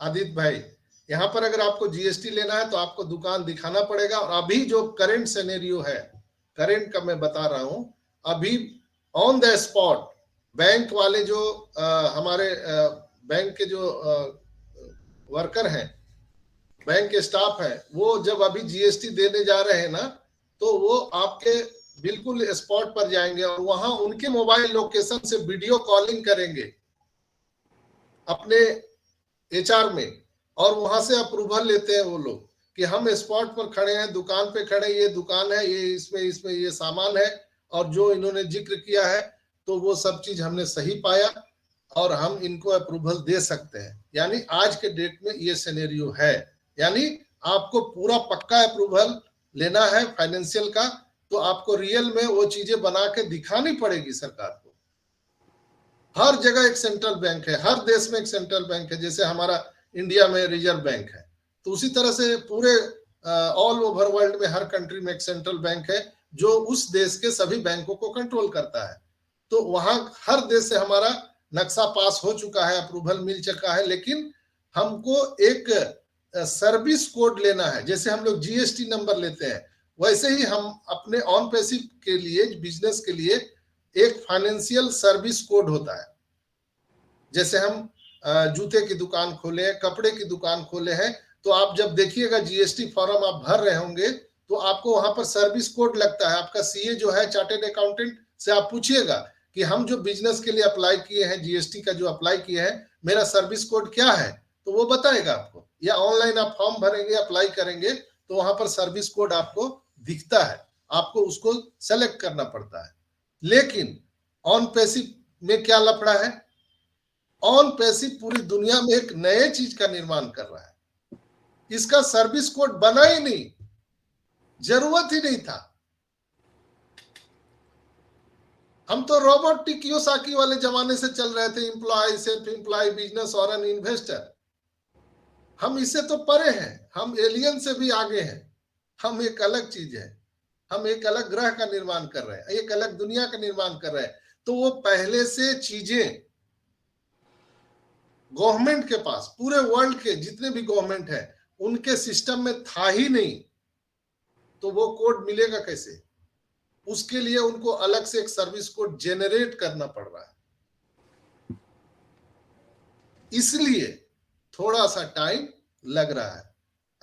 आदित्य भाई, यहाँ पर अगर आपको जीएसटी लेना है तो आपको दुकान दिखाना पड़ेगा। और अभी जो करंट सिनेरियो है, करंट का मैं बता रहा हूं, अभी ऑन द स्पॉट बैंक वाले जो हमारे बैंक के जो वर्कर हैं, बैंक के स्टाफ है, वो जब अभी जीएसटी देने जा रहे हैं ना, तो वो आपके बिल्कुल स्पॉट पर जाएंगे और वहां उनके मोबाइल लोकेशन से वीडियो कॉलिंग करेंगे अपने एचआर में, और वहां से अप्रूवल लेते हैं वो लोग कि हम स्पॉट पर खड़े हैं, दुकान पे खड़े, ये दुकान है, ये इसमें ये सामान है, और जो इन्होंने जिक्र किया है तो वो सब चीज हमने सही पाया और हम इनको अप्रूवल दे सकते हैं। यानी आज के डेट में ये सिनेरियो है। यानी आपको पूरा पक्का अप्रूवल लेना है फाइनेंशियल का, तो आपको रियल में वो चीजें बना के दिखानी पड़ेगी सरकार को। हर जगह एक सेंट्रल बैंक है, हर देश में एक सेंट्रल बैंक है, जैसे हमारा इंडिया में रिजर्व बैंक है, तो उसी तरह से पूरे ऑल ओवर वर्ल्ड में हर कंट्री में एक सेंट्रल बैंक है जो उस देश के सभी बैंकों को कंट्रोल करता है। तो वहां हर देश से हमारा नक्शा पास हो चुका है, अप्रूवल मिल चुका है, लेकिन हमको एक सर्विस कोड लेना है। जैसे हम लोग जीएसटी नंबर लेते हैं, वैसे ही हम अपने ऑन पैसिव के लिए, बिजनेस के लिए एक फाइनेंशियल सर्विस कोड होता है। जैसे हम जूते की दुकान खोले हैं, कपड़े की दुकान खोले हैं, तो आप जब देखिएगा जीएसटी फॉर्म आप भर रहे होंगे तो आपको वहां पर सर्विस कोड लगता है। आपका सीए जो है, चार्टेड अकाउंटेंट से आप पूछिएगा कि हम जो बिजनेस के लिए अप्लाई किए हैं, जीएसटी का जो अप्लाई किए हैं, मेरा सर्विस कोड क्या है, तो वो बताएगा आपको। या ऑनलाइन आप फॉर्म भरेंगे, अप्लाई करेंगे, तो वहां पर सर्विस कोड आपको दिखता है, आपको उसको सेलेक्ट करना पड़ता है। लेकिन ऑन पैसिव में क्या लफड़ा है? ऑन पैसिव पूरी दुनिया में एक नए चीज का निर्माण कर रहा है, इसका सर्विस कोड बना ही नहीं, जरूरत ही नहीं था। हम तो रोबोटिक कियोसाकी वाले जमाने से चल रहे थे, एम्प्लॉय, सेल्फ एम्प्लॉय, बिजनेस और एन इन्वेस्टर। हम इससे तो परे हैं, हम एलियन से भी आगे हैं। हम एक अलग चीज है, हम एक अलग ग्रह का निर्माण कर रहे हैं, एक अलग दुनिया का निर्माण कर रहे हैं। तो वो पहले से चीजें गवर्नमेंट के पास, पूरे वर्ल्ड के जितने भी गवर्नमेंट है, उनके सिस्टम में था ही नहीं, तो वो कोड मिलेगा कैसे? उसके लिए उनको अलग से एक सर्विस कोड जेनरेट करना पड़ रहा है, इसलिए थोड़ा सा टाइम लग रहा है।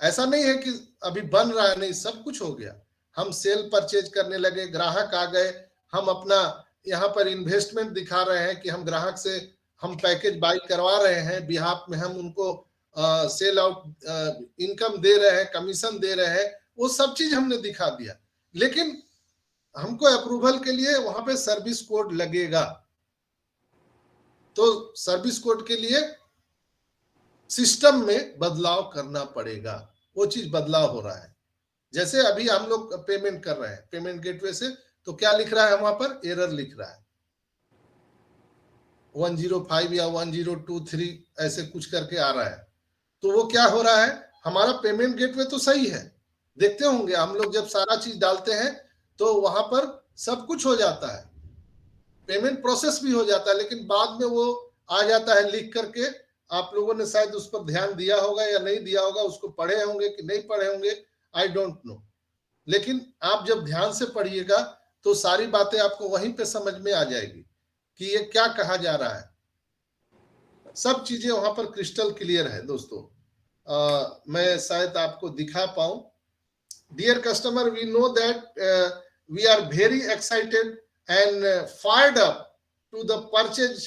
ऐसा नहीं है कि अभी बन रहा है, नहीं, सब कुछ हो गया। हम सेल परचेज करने लगे, ग्राहक आ गए, हम अपना यहाँ पर इन्वेस्टमेंट दिखा रहे हैं कि हम ग्राहक से हम पैकेज बाई करवा रहे हैं, बिहाफ में हम उनको सेल आउट इनकम दे रहे हैं, कमीशन दे रहे हैं, वो सब चीज हमने दिखा दिया। लेकिन हमको अप्रूवल के लिए वहां पे सर्विस कोड लगेगा, तो सर्विस कोड के लिए सिस्टम में बदलाव करना पड़ेगा। वो चीज बदलाव हो रहा है। जैसे अभी हम लोग पेमेंट कर रहे हैं पेमेंट गेटवे से, तो क्या लिख रहा है वहां पर? एरर लिख रहा है, 105 या 1023 ऐसे कुछ करके आ रहा है। तो वो क्या हो रहा है? हमारा पेमेंट गेटवे तो सही है, देखते होंगे हम लोग जब सारा चीज डालते हैं तो वहां पर सब कुछ हो जाता है, पेमेंट प्रोसेस भी हो जाता है, लेकिन बाद में वो आ जाता है लिख करके। आप लोगों ने शायद उस पर ध्यान दिया होगा या नहीं दिया होगा, उसको पढ़े होंगे कि नहीं पढ़े होंगे, आई डोंट नो। लेकिन आप जब ध्यान से पढ़िएगा तो सारी बातें आपको वहीं पे समझ में आ जाएगी कि ये क्या कहा जा रहा है। सब चीजें वहां पर क्रिस्टल क्लियर है दोस्तों। मैं शायद आपको दिखा पाऊं। Dear customer, we know that we are very excited and fired up to the purchase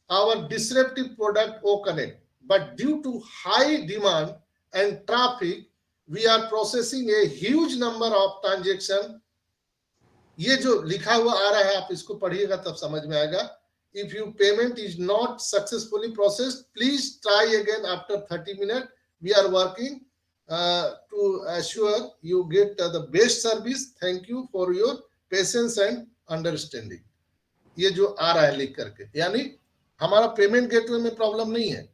our disruptive product OConnect, but due to high demand and traffic we are processing a huge number of transaction। ये जो लिखा हुआ आ रहा है आप इसको पढ़िएगा तब समझ में आएगा। If your payment is not successfully processed, please try again after 30 minutes। We are working to assure you get the best service। Thank you for your patience and understanding। ये जो आ रहा है लिख करके, यानी हमारा पेमेंट गेटवे में problem नहीं है,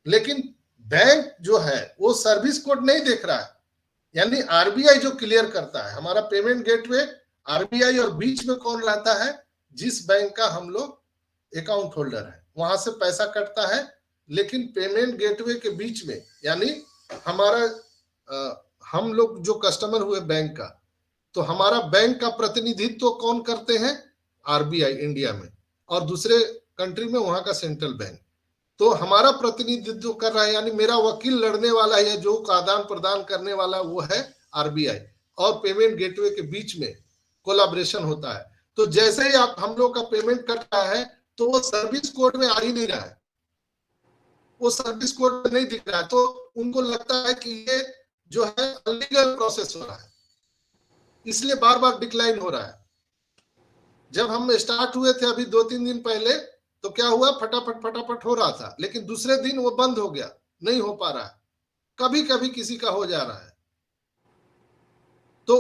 लेकिन बैंक जो है वो सर्विस कोड नहीं देख रहा है। यानी आरबीआई जो क्लियर करता है हमारा पेमेंट गेटवे, आरबीआई और बीच में कौन रहता है? जिस बैंक का हम लोग अकाउंट होल्डर है, वहां से पैसा कटता है, लेकिन पेमेंट गेटवे के बीच में, यानी हमारा हम लोग जो कस्टमर हुए बैंक का, तो हमारा बैंक का प्रतिनिधित्व तो कौन करते हैं? आरबीआई इंडिया में, और दूसरे कंट्री में वहां का सेंट्रल बैंक। तो हमारा प्रतिनिधित्व कर रहा है, यानी मेरा वकील लड़ने वाला है, जो आदान प्रदान करने वाला वो है आरबीआई, और पेमेंट गेटवे के बीच में कोलैबोरेशन होता है। तो जैसे ही आप हम लोग का पेमेंट कट रहा है तो वो सर्विस कोड में आ ही नहीं रहा है, वो सर्विस कोड में नहीं दिख रहा है, तो उनको लगता है कि ये जो है अनलीगल प्रोसेस हो रहा है, इसलिए बार बार डिक्लाइन हो रहा है। जब हम स्टार्ट हुए थे अभी 2-3 दिन पहले, तो क्या हुआ, फटाफट हो रहा था, लेकिन दूसरे दिन वो बंद हो गया, नहीं हो पा रहा है, कभी कभी किसी का हो जा रहा है। तो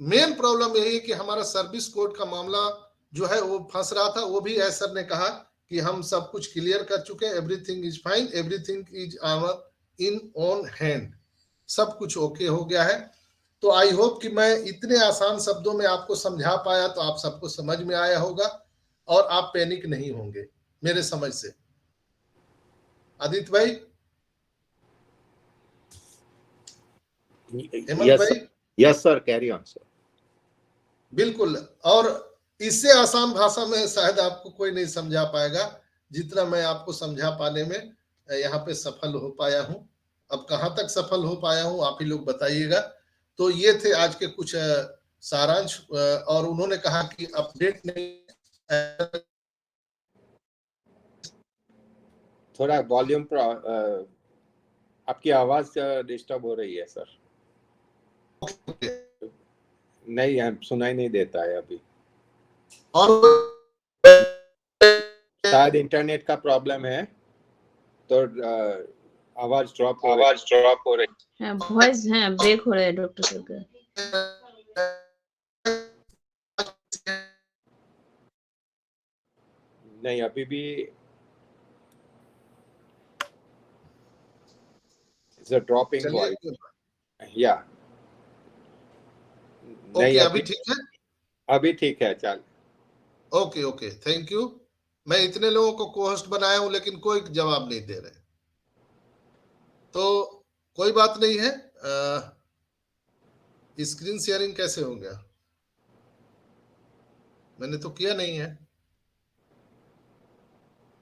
मेन प्रॉब्लम यही है कि हमारा सर्विस कोड का मामला जो है वो फंस रहा था। वो भी एस सर ने कहा कि हम सब कुछ क्लियर कर चुके हैं, everything is fine, everything is our in on hand, सब कुछ ओके हो गया है। तो आई होप कि मैं इतने आसान शब्दों में आपको समझा पाया, तो आप सबको समझ में आया होगा और आप पैनिक नहीं होंगे मेरे समझ से। आदित्य भाई, हेमंत भाई? Yes sir, carry on sir. बिल्कुल, और इससे आसान भाषा में शायद आपको कोई नहीं समझा पाएगा जितना मैं आपको समझा पाने में यहाँ पे सफल हो पाया हूँ। अब कहाँ तक सफल हो पाया हूँ आप ही लोग बताइएगा। तो ये थे आज के कुछ सारांश, और उन्होंने कहा कि अपडेट नहीं, थोड़ा वॉल्यूम आपकी आवाज डिस्टर्ब हो रही है सर। नहीं, सुनाई नहीं देता है अभी, और शायद इंटरनेट का प्रॉब्लम है, तो आवाज ड्रॉप हो रही है, वॉइस है ब्रेक हो रहा है डॉक्टर सर का। नहीं, अभी भी इट्स अ ड्रॉपिंग वॉइस। या नहीं, अभी ठीक है, अभी ठीक है, चल। Okay, thank you. मैं इतने लोगों को को-होस्ट बनाया हूं, लेकिन कोई जवाब नहीं दे रहे, तो कोई बात नहीं है। स्क्रीन शेयरिंग कैसे हो गया? मैंने तो किया नहीं है।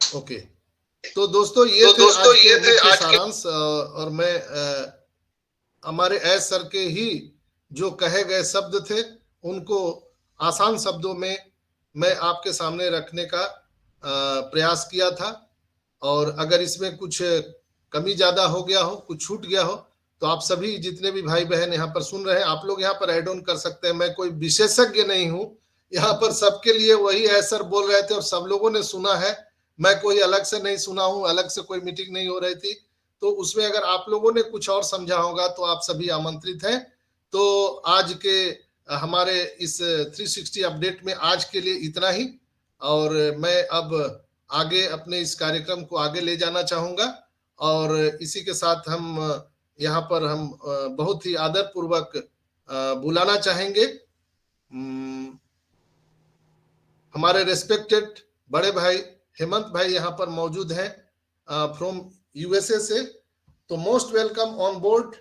ओके, तो दोस्तों ये थे आज के सारांश, और मैं हमारे एस सर के ही जो कहे गए शब्द थे उनको आसान शब्दों में मैं आपके सामने रखने का प्रयास किया था। और अगर इसमें कुछ कमी ज्यादा हो गया हो, कुछ छूट गया हो, तो आप सभी जितने भी भाई बहन यहाँ पर सुन रहे हैं, आप लोग यहाँ पर ऐड ऑन कर सकते हैं। मैं कोई विशेषज्ञ नहीं हूँ, यहाँ पर सबके लिए वही एस सर बोल रहे थे और सब लोगों ने सुना है, मैं कोई अलग से नहीं सुना हूँ, अलग से कोई मीटिंग नहीं हो रही थी। तो उसमें अगर आप लोगों ने कुछ और समझा होगा तो आप सभी आमंत्रित हैं। तो आज के हमारे इस 360 अपडेट में आज के लिए इतना ही, और मैं अब आगे अपने इस कार्यक्रम को आगे ले जाना चाहूंगा। और इसी के साथ हम यहाँ पर हम बहुत ही आदर पूर्वक बुलाना चाहेंगे हमारे रेस्पेक्टेड बड़े भाई हेमंत भाई यहाँ पर मौजूद हैं फ्रॉम यूएसए से। तो most welcome on board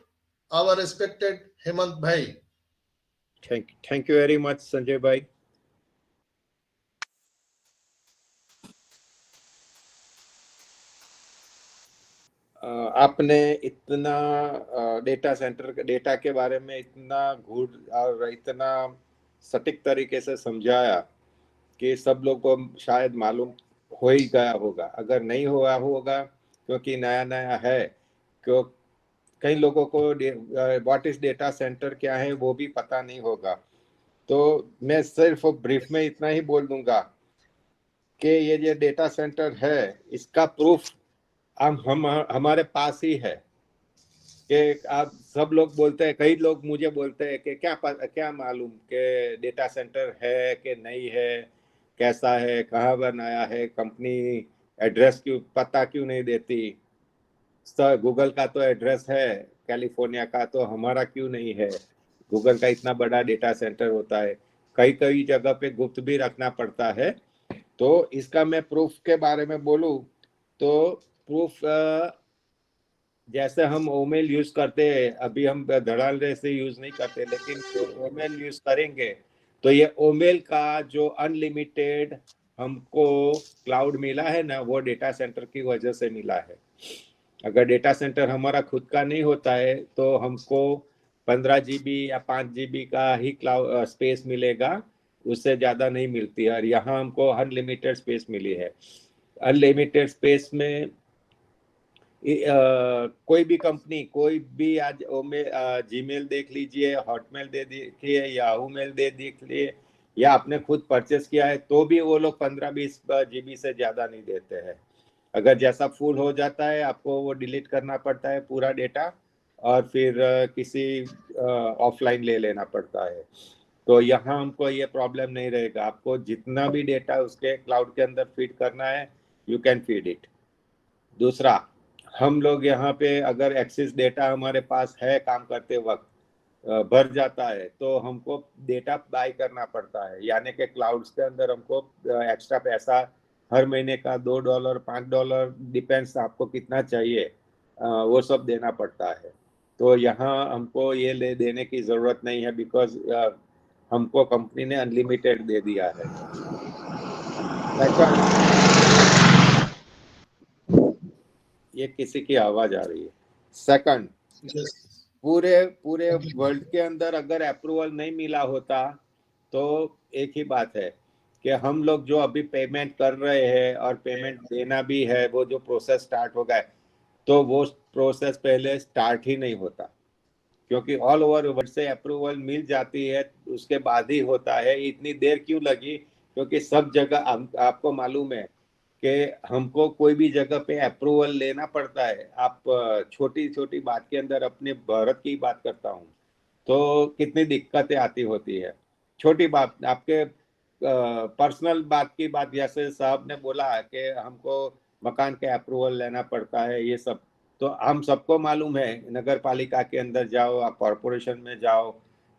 our respected Hemant bhai. Thank you very much Sanjay bhai. आपने इतना डेटा सेंटर डेटा के बारे में इतना गूढ़ और इतना सटीक तरीके से समझाया कि सब लोग को शायद मालूम हो ही गया होगा। अगर नहीं हुआ होगा क्योंकि नया नया है, क्यों कई लोगों को व्हाट इज डेटा सेंटर क्या है वो भी पता नहीं होगा। तो मैं सिर्फ ब्रीफ में इतना ही बोल दूंगा कि ये जो डेटा सेंटर है इसका प्रूफ हमारे पास ही है। कि आप सब लोग बोलते हैं, कई लोग मुझे बोलते हैं कि क्या मालूम कि डेटा सेंटर है कि नहीं है, कैसा है, कहाँ बनाया है, कंपनी एड्रेस क्यों पता क्यों नहीं देती। सर गूगल का तो एड्रेस है कैलिफोर्निया का, तो हमारा क्यों नहीं है। गूगल का इतना बड़ा डेटा सेंटर होता है, कई जगह पे गुप्त भी रखना पड़ता है। तो इसका मैं प्रूफ के बारे में बोलूं तो प्रूफ जैसे हम ओमेल यूज करते हैं, अभी हम धड़ाल से यूज नहीं करते, लेकिन ओमेल यूज करेंगे तो ये ओमेल का जो अनलिमिटेड हमको क्लाउड मिला है ना, वो डेटा सेंटर की वजह से मिला है। अगर डेटा सेंटर हमारा खुद का नहीं होता है तो हमको 15 GB या 5 GB का ही क्लाउड स्पेस मिलेगा, उससे ज़्यादा नहीं मिलती है। और यहाँ हमको अनलिमिटेड स्पेस मिली है। अनलिमिटेड स्पेस में कोई भी कंपनी, कोई भी आज जीमेल देख लीजिए, हॉटमेल दे देखिए, याहू मेल दे देखिए, या आपने खुद परचेस किया है तो भी वो लोग 15-20 GB से ज़्यादा नहीं देते हैं। अगर जैसा फुल हो जाता है आपको वो डिलीट करना पड़ता है पूरा डेटा, और फिर किसी ऑफलाइन ले लेना पड़ता है। तो यहाँ हमको ये प्रॉब्लम नहीं रहेगा। आपको जितना भी डेटा उसके क्लाउड के अंदर फीड करना है, यू कैन फीड इट। दूसरा, हम लोग यहाँ पे अगर एक्सेस डेटा हमारे पास है, काम करते वक्त भर जाता है तो हमको डेटा बाय करना पड़ता है, यानी कि क्लाउड्स के अंदर हमको एक्स्ट्रा पैसा हर महीने का $2, $5 डिपेंड्स आपको कितना चाहिए, वो सब देना पड़ता है। तो यहाँ हमको ये ले देने की ज़रूरत नहीं है, बिकॉज हमको कंपनी ने अनलिमिटेड दे दिया है। ये किसी की आवाज आ रही है। सेकंड, पूरे वर्ल्ड के अंदर अगर अप्रूवल नहीं मिला होता तो एक ही बात है कि हम लोग जो अभी पेमेंट कर रहे हैं और पेमेंट देना भी है, वो जो प्रोसेस स्टार्ट हो गया तो वो प्रोसेस पहले स्टार्ट ही नहीं होता, क्योंकि ऑल ओवर वर्ल्ड से अप्रूवल मिल जाती है, उसके बाद ही होता है। इतनी देर क्यों लगी? क्योंकि सब जगह आपको मालूम है कि हमको कोई भी जगह पे अप्रूवल लेना पड़ता है। आप छोटी छोटी बात के अंदर, अपने भारत की बात करता हूँ तो कितनी दिक्कतें आती होती है। छोटी बात, आपके पर्सनल बात की बात, जैसे साहब ने बोला कि हमको मकान के अप्रूवल लेना पड़ता है, ये सब तो हम सबको मालूम है। नगर पालिका के अंदर जाओ, आप कॉरपोरेशन में जाओ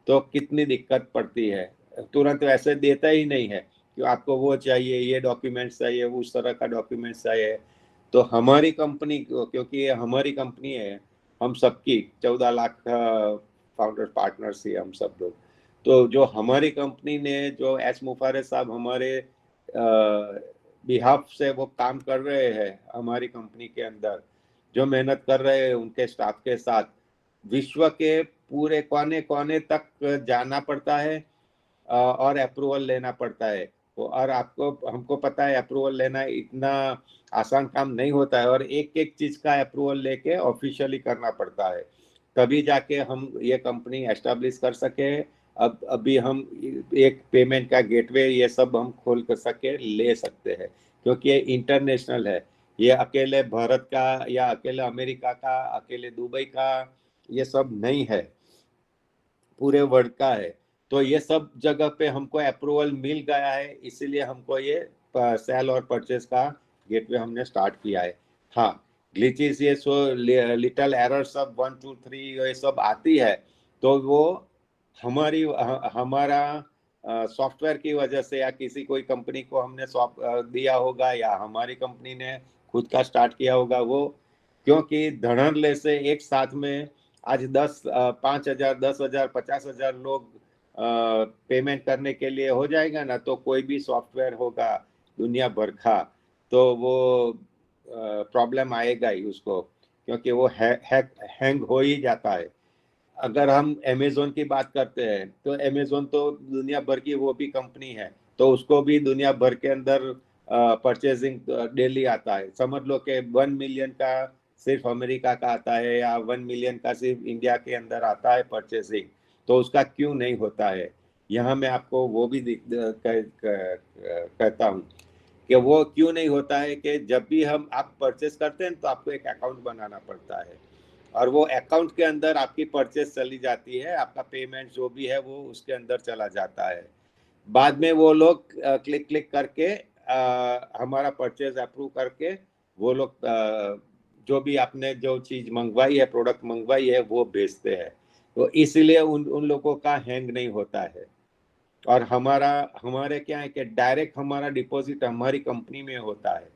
तो कितनी दिक्कत पड़ती है, तुरंत वैसे देता ही नहीं है कि आपको वो चाहिए, ये डॉक्यूमेंट्स चाहिए, उस तरह का डॉक्यूमेंट्स चाहिए। तो हमारी कंपनी, क्योंकि ये हमारी कंपनी है, हम सबकी 14 लाख फाउंडर पार्टनर्स ही हम सब लोग, तो जो हमारी कंपनी ने, जो एस मुफारे साहब हमारे बिहाफ से वो काम कर रहे हैं, हमारी कंपनी के अंदर जो मेहनत कर रहे हैं उनके स्टाफ के साथ, विश्व के पूरे कोने कोने तक जाना पड़ता है और अप्रूवल लेना पड़ता है। और हमको पता है अप्रूवल लेना इतना आसान काम नहीं होता है, और एक एक चीज का अप्रूवल लेके ऑफिशियली करना पड़ता है, तभी जाके हम ये कंपनी एस्टेब्लिश कर सके। अभी हम एक पेमेंट का गेटवे ये सब हम खोल कर सके, ले सकते हैं, क्योंकि ये इंटरनेशनल है। ये अकेले भारत का या अकेले अमेरिका का, अकेले दुबई का ये सब नहीं है, पूरे वर्ल्ड का है। तो ये सब जगह पे हमको अप्रूवल मिल गया है, इसीलिए हमको ये सेल और परचेस का गेटवे हमने स्टार्ट किया है। हाँ, ग्लिचेस, ये सो लिटिल एरर सब 1 2 3 ये सब आती है, तो वो हमारा सॉफ्टवेयर की वजह से, या किसी कोई कंपनी को हमने दिया होगा, या हमारी कंपनी ने खुद का स्टार्ट किया होगा वो, क्योंकि धड़ल्ले से एक साथ में आज 5,000, 10,000, 50,000 लोग पेमेंट करने के लिए हो जाएगा ना, तो कोई भी सॉफ्टवेयर होगा दुनिया भर का, तो वो प्रॉब्लम आएगा ही उसको, क्योंकि वो हैंग हो ही जाता है। अगर हम अमेज़न की बात करते हैं तो अमेज़न तो दुनिया भर की वो भी कंपनी है, तो उसको भी दुनिया भर के अंदर परचेजिंग डेली आता है। समझ लो कि 1 मिलियन का सिर्फ अमेरिका का आता है, या 1 मिलियन का सिर्फ इंडिया के अंदर आता है परचेजिंग, तो उसका क्यों नहीं होता है? यहाँ मैं आपको वो भी कहता हूँ कि वो क्यों नहीं होता है कि जब भी आप परचेस करते हैं तो आपको एक अकाउंट बनाना पड़ता है, और वो अकाउंट के अंदर आपकी परचेस चली जाती है, आपका पेमेंट जो भी है वो उसके अंदर चला जाता है। बाद में वो लोग क्लिक करके हमारा परचेज अप्रूव करके वो लोग जो भी आपने जो चीज मंगवाई है, प्रोडक्ट मंगवाई है, वो भेजते हैं। तो इसलिए उन लोगों का हैंग नहीं होता है। और हमारे क्या है कि डायरेक्ट हमारा डिपॉजिट हमारी कंपनी में होता है,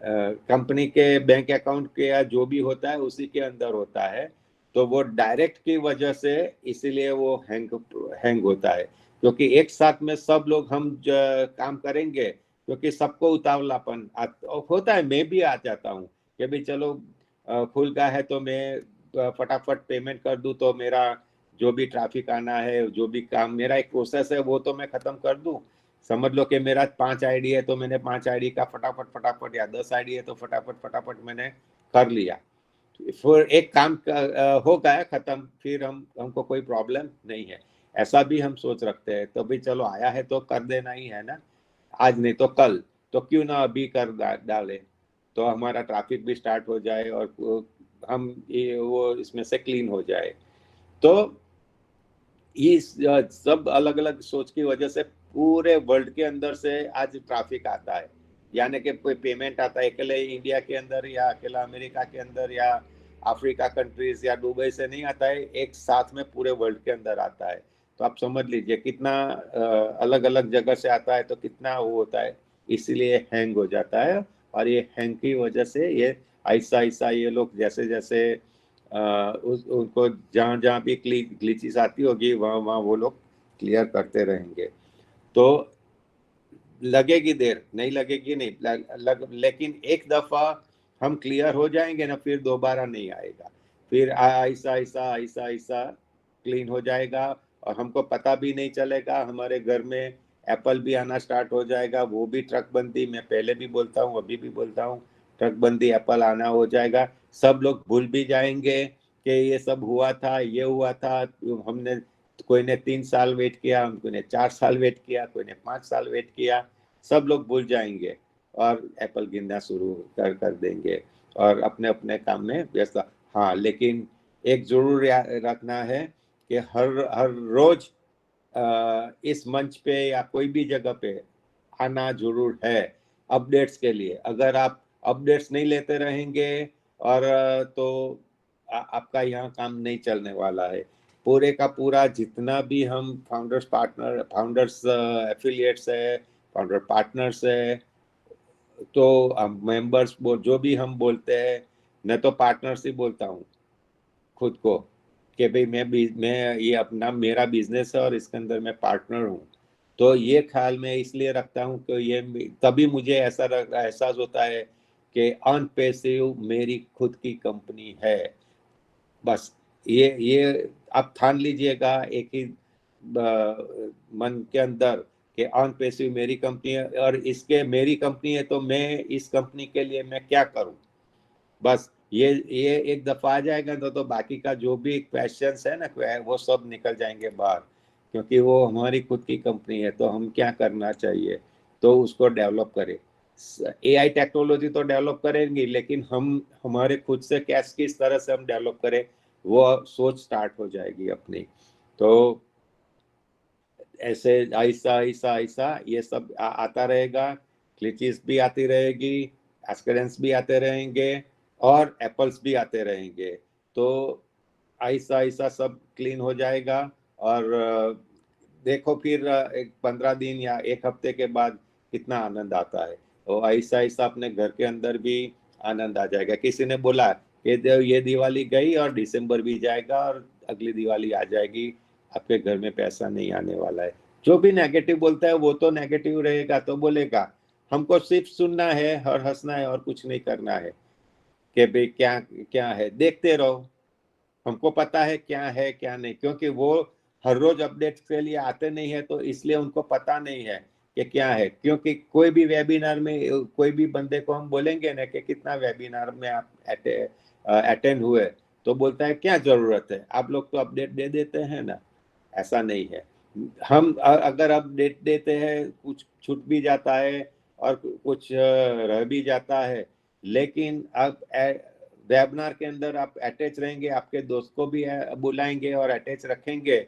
कंपनी के बैंक अकाउंट के या जो भी होता है उसी के अंदर होता है, तो वो डायरेक्ट की वजह से इसीलिए वो हैंग होता है, क्योंकि एक साथ में सब लोग हम काम करेंगे, क्योंकि सबको उतावलापन होता है। मैं भी आ जाता हूँ कि भाई चलो खुल गया है तो मैं फटाफट पेमेंट कर दूं, तो मेरा जो भी ट्रैफिक आना है, जो भी काम मेरा एक प्रोसेस है वो तो मैं खत्म कर दूं। समझ लो कि मेरा 5 आईडी है तो मैंने 5 आईडी का फटाफट, या 10 आईडी है तो फटाफट मैंने कर लिया, फिर एक काम हो गया खत्म, फिर हमको कोई प्रॉब्लम नहीं है। ऐसा भी हम सोच रखते हैं, तो भी चलो आया है तो कर देना ही है ना, आज नहीं तो कल, तो क्यों ना अभी कर डाले, तो हमारा ट्रैफिक भी स्टार्ट हो जाए और हम वो इसमें से क्लीन हो जाए। तो ये सब अलग अलग सोच की वजह से पूरे वर्ल्ड के अंदर से आज ट्रैफिक आता है, यानी कि कोई पेमेंट आता है अकेले इंडिया के अंदर या अकेला अमेरिका के अंदर या अफ्रीका कंट्रीज या दुबई से नहीं आता है, एक साथ में पूरे वर्ल्ड के अंदर आता है। तो आप समझ लीजिए कितना अलग अलग जगह से आता है, तो कितना वो होता है, इसीलिए हैंग हो जाता है। और ये हैंग की वजह से ये ऐसा ये लोग जैसे जैसे उनको जहाँ भी ग्लिचेस आती होगी वहाँ वो लोग क्लियर करते रहेंगे। तो लगेगी देर, नहीं लगेगी नहीं, लेकिन एक दफा हम क्लियर हो जाएंगे ना, फिर दोबारा नहीं आएगा, फिर ऐसा क्लीन हो जाएगा और हमको पता भी नहीं चलेगा। हमारे घर में एप्पल भी आना स्टार्ट हो जाएगा, वो भी ट्रक बंदी, मैं पहले भी बोलता हूँ अभी भी बोलता हूँ, ट्रक बंदी एप्पल आना हो जाएगा। सब लोग भूल भी जाएंगे कि ये सब हुआ था, ये हुआ था, हमने कोई ने 3 साल वेट किया, कोई ने 4 साल वेट किया, कोई ने 5 साल वेट किया, सब लोग भूल जाएंगे और एप्पल गिनना शुरू कर देंगे और अपने अपने काम में व्यस्त। हाँ, लेकिन एक जरूर रखना है कि हर रोज इस मंच पे या कोई भी जगह पे आना जरूर है अपडेट्स के लिए। अगर आप अपडेट्स नहीं लेते रहेंगे और तो आपका यहाँ काम नहीं चलने वाला है। पूरे का पूरा जितना भी हम फाउंडर्स एफिलिएट्स है, फाउंडर पार्टनर्स है, तो मेंबर्स जो भी हम बोलते हैं, मैं तो पार्टनर्स ही बोलता हूँ खुद को कि भाई मैं ये अपना मेरा बिजनेस है और इसके अंदर मैं पार्टनर हूँ। तो ये ख्याल में इसलिए रखता हूँ कि ये तभी मुझे ऐसा एहसास होता है कि अनपेसिव मेरी खुद की कंपनी है। बस ये आप ठान लीजिएगा एक ही मन के अंदर कि अनपेसिव मेरी कंपनी है और इसके मेरी कंपनी है, तो मैं इस कंपनी के लिए मैं क्या करूं। बस ये एक दफा आ जाएगा तो बाकी का जो भी क्वेश्चंस है ना वो सब निकल जाएंगे बाहर, क्योंकि वो हमारी खुद की कंपनी है। तो हम क्या करना चाहिए, तो उसको डेवलप करें। AI टेक्नोलॉजी तो डेवलप करेंगे, लेकिन हम हमारे खुद से किस तरह से हम डेवलप करें वो सोच स्टार्ट हो जाएगी अपनी। तो ऐसे ऐसा ये सब आता रहेगा, ग्लिचेस भी आती रहेगी, एस्केरेंस भी आते रहेंगे और एप्पल्स भी आते रहेंगे। तो ऐसा सब क्लीन हो जाएगा और देखो फिर 15 दिन या 1 हफ्ते के बाद कितना आनंद आता है। तो ऐसा अपने घर के अंदर भी आनंद आ जाएगा। किसी ने बोला कि ये दिवाली गई और दिसंबर भी जाएगा और अगली दिवाली आ जाएगी, आपके घर में पैसा नहीं आने वाला है। जो भी नेगेटिव बोलता है वो तो नेगेटिव रहेगा, तो बोलेगा। हमको सिर्फ सुनना है और हंसना है और कुछ नहीं करना है कि भाई क्या है, देखते रहो। हमको पता है क्या है क्या नहीं, क्योंकि वो हर रोज अपडेट के लिए आते नहीं है, तो इसलिए उनको पता नहीं है कि क्या है। क्योंकि कोई भी वेबिनार में कोई भी बंदे को हम बोलेंगे ना कि कितना वेबिनार में आप अटेंड हुए, तो बोलता है क्या जरूरत है, आप लोग तो अपडेट दे देते हैं ना। ऐसा नहीं है, हम अगर अपडेट देते हैं कुछ छूट भी जाता है और कुछ रह भी जाता है, लेकिन अब वेबिनार के अंदर आप अटैच रहेंगे, आपके दोस्त को भी बुलाएंगे और अटैच रखेंगे।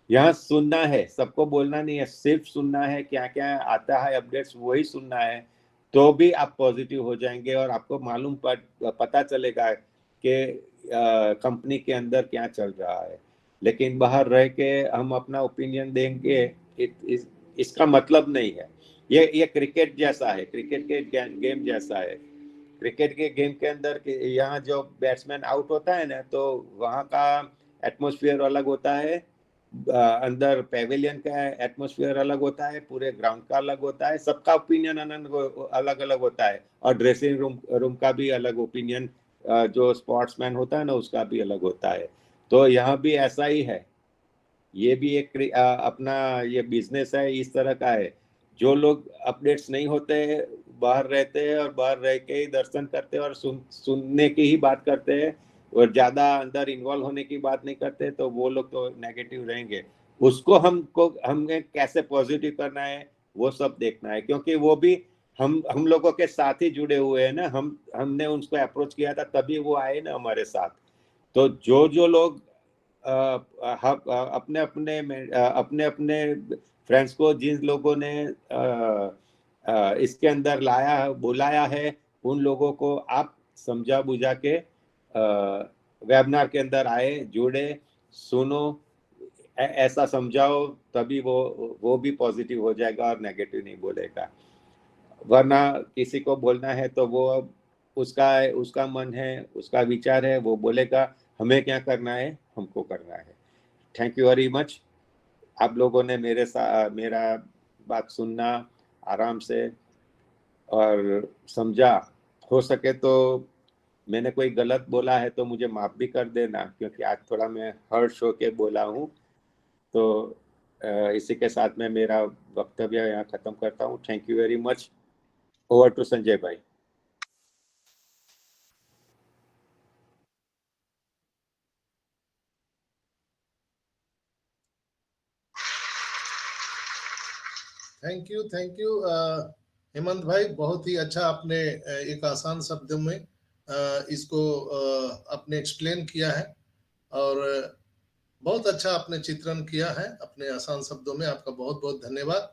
यहाँ सुनना है, सबको बोलना नहीं है, सिर्फ सुनना है, क्या क्या आता है अपडेट्स वही सुनना है, तो भी आप पॉजिटिव हो जाएंगे और आपको मालूम पता चलेगा कि कंपनी के अंदर क्या चल रहा है। लेकिन बाहर रह के हम अपना ओपिनियन देंगे, इसका मतलब नहीं है। ये क्रिकेट जैसा है, क्रिकेट के गेम जैसा है। क्रिकेट के गेम के अंदर यहाँ जो बैट्समैन आउट होता है ना, तो वहाँ का एटमॉस्फेयर अलग होता है, अंदर पेविलियन का एटमॉस्फेयर अलग होता है, पूरे ग्राउंड का अलग होता है, सबका ओपिनियन अलग अलग होता है, और ड्रेसिंग रूम का भी अलग ओपिनियन जो स्पोर्ट्समैन होता है ना उसका भी अलग होता है। तो यहाँ भी ऐसा ही है, ये भी एक अपना ये बिजनेस है, इस तरह का है। जो लोग अपडेट्स नहीं होते, बाहर रहते हैं और बाहर रह के ही दर्शन करते हैं और सुनने की ही बात करते हैं और ज्यादा अंदर इन्वॉल्व होने की बात नहीं करते, तो वो लोग तो नेगेटिव रहेंगे। उसको हमें कैसे पॉजिटिव करना है वो सब देखना है, क्योंकि वो भी हम लोगों के साथ ही जुड़े हुए हैं ना। हमने उनको अप्रोच किया था तभी वो आए ना हमारे साथ। तो जो लोग अपने अपने फ्रेंड्स को, जिन लोगों ने इसके अंदर बुलाया है, उन लोगों को आप समझा बुझा के वेबिनार के अंदर आए, जुड़े, सुनो, ऐसा समझाओ, तभी वो भी पॉजिटिव हो जाएगा और नेगेटिव नहीं बोलेगा। वरना किसी को बोलना है तो वो उसका मन है, उसका विचार है, वो बोलेगा। हमें क्या करना है, हमको करना है। Thank you very much. आप लोगों ने मेरा बात सुनना आराम से और समझा। हो सके तो मैंने कोई गलत बोला है तो मुझे माफ भी कर देना, क्योंकि आज थोड़ा मैं हर्ष होके बोला हूँ। तो इसी के साथ मैं मेरा वक्तव्य यहाँ खत्म करता हूँ। Thank you very much. Over to Sanjay bhai. Thank you Hemant भाई, बहुत ही अच्छा आपने एक आसान शब्दों में इसको आपने एक्सप्लेन किया है और बहुत अच्छा आपने चित्रण किया है अपने आसान शब्दों में। आपका बहुत बहुत धन्यवाद।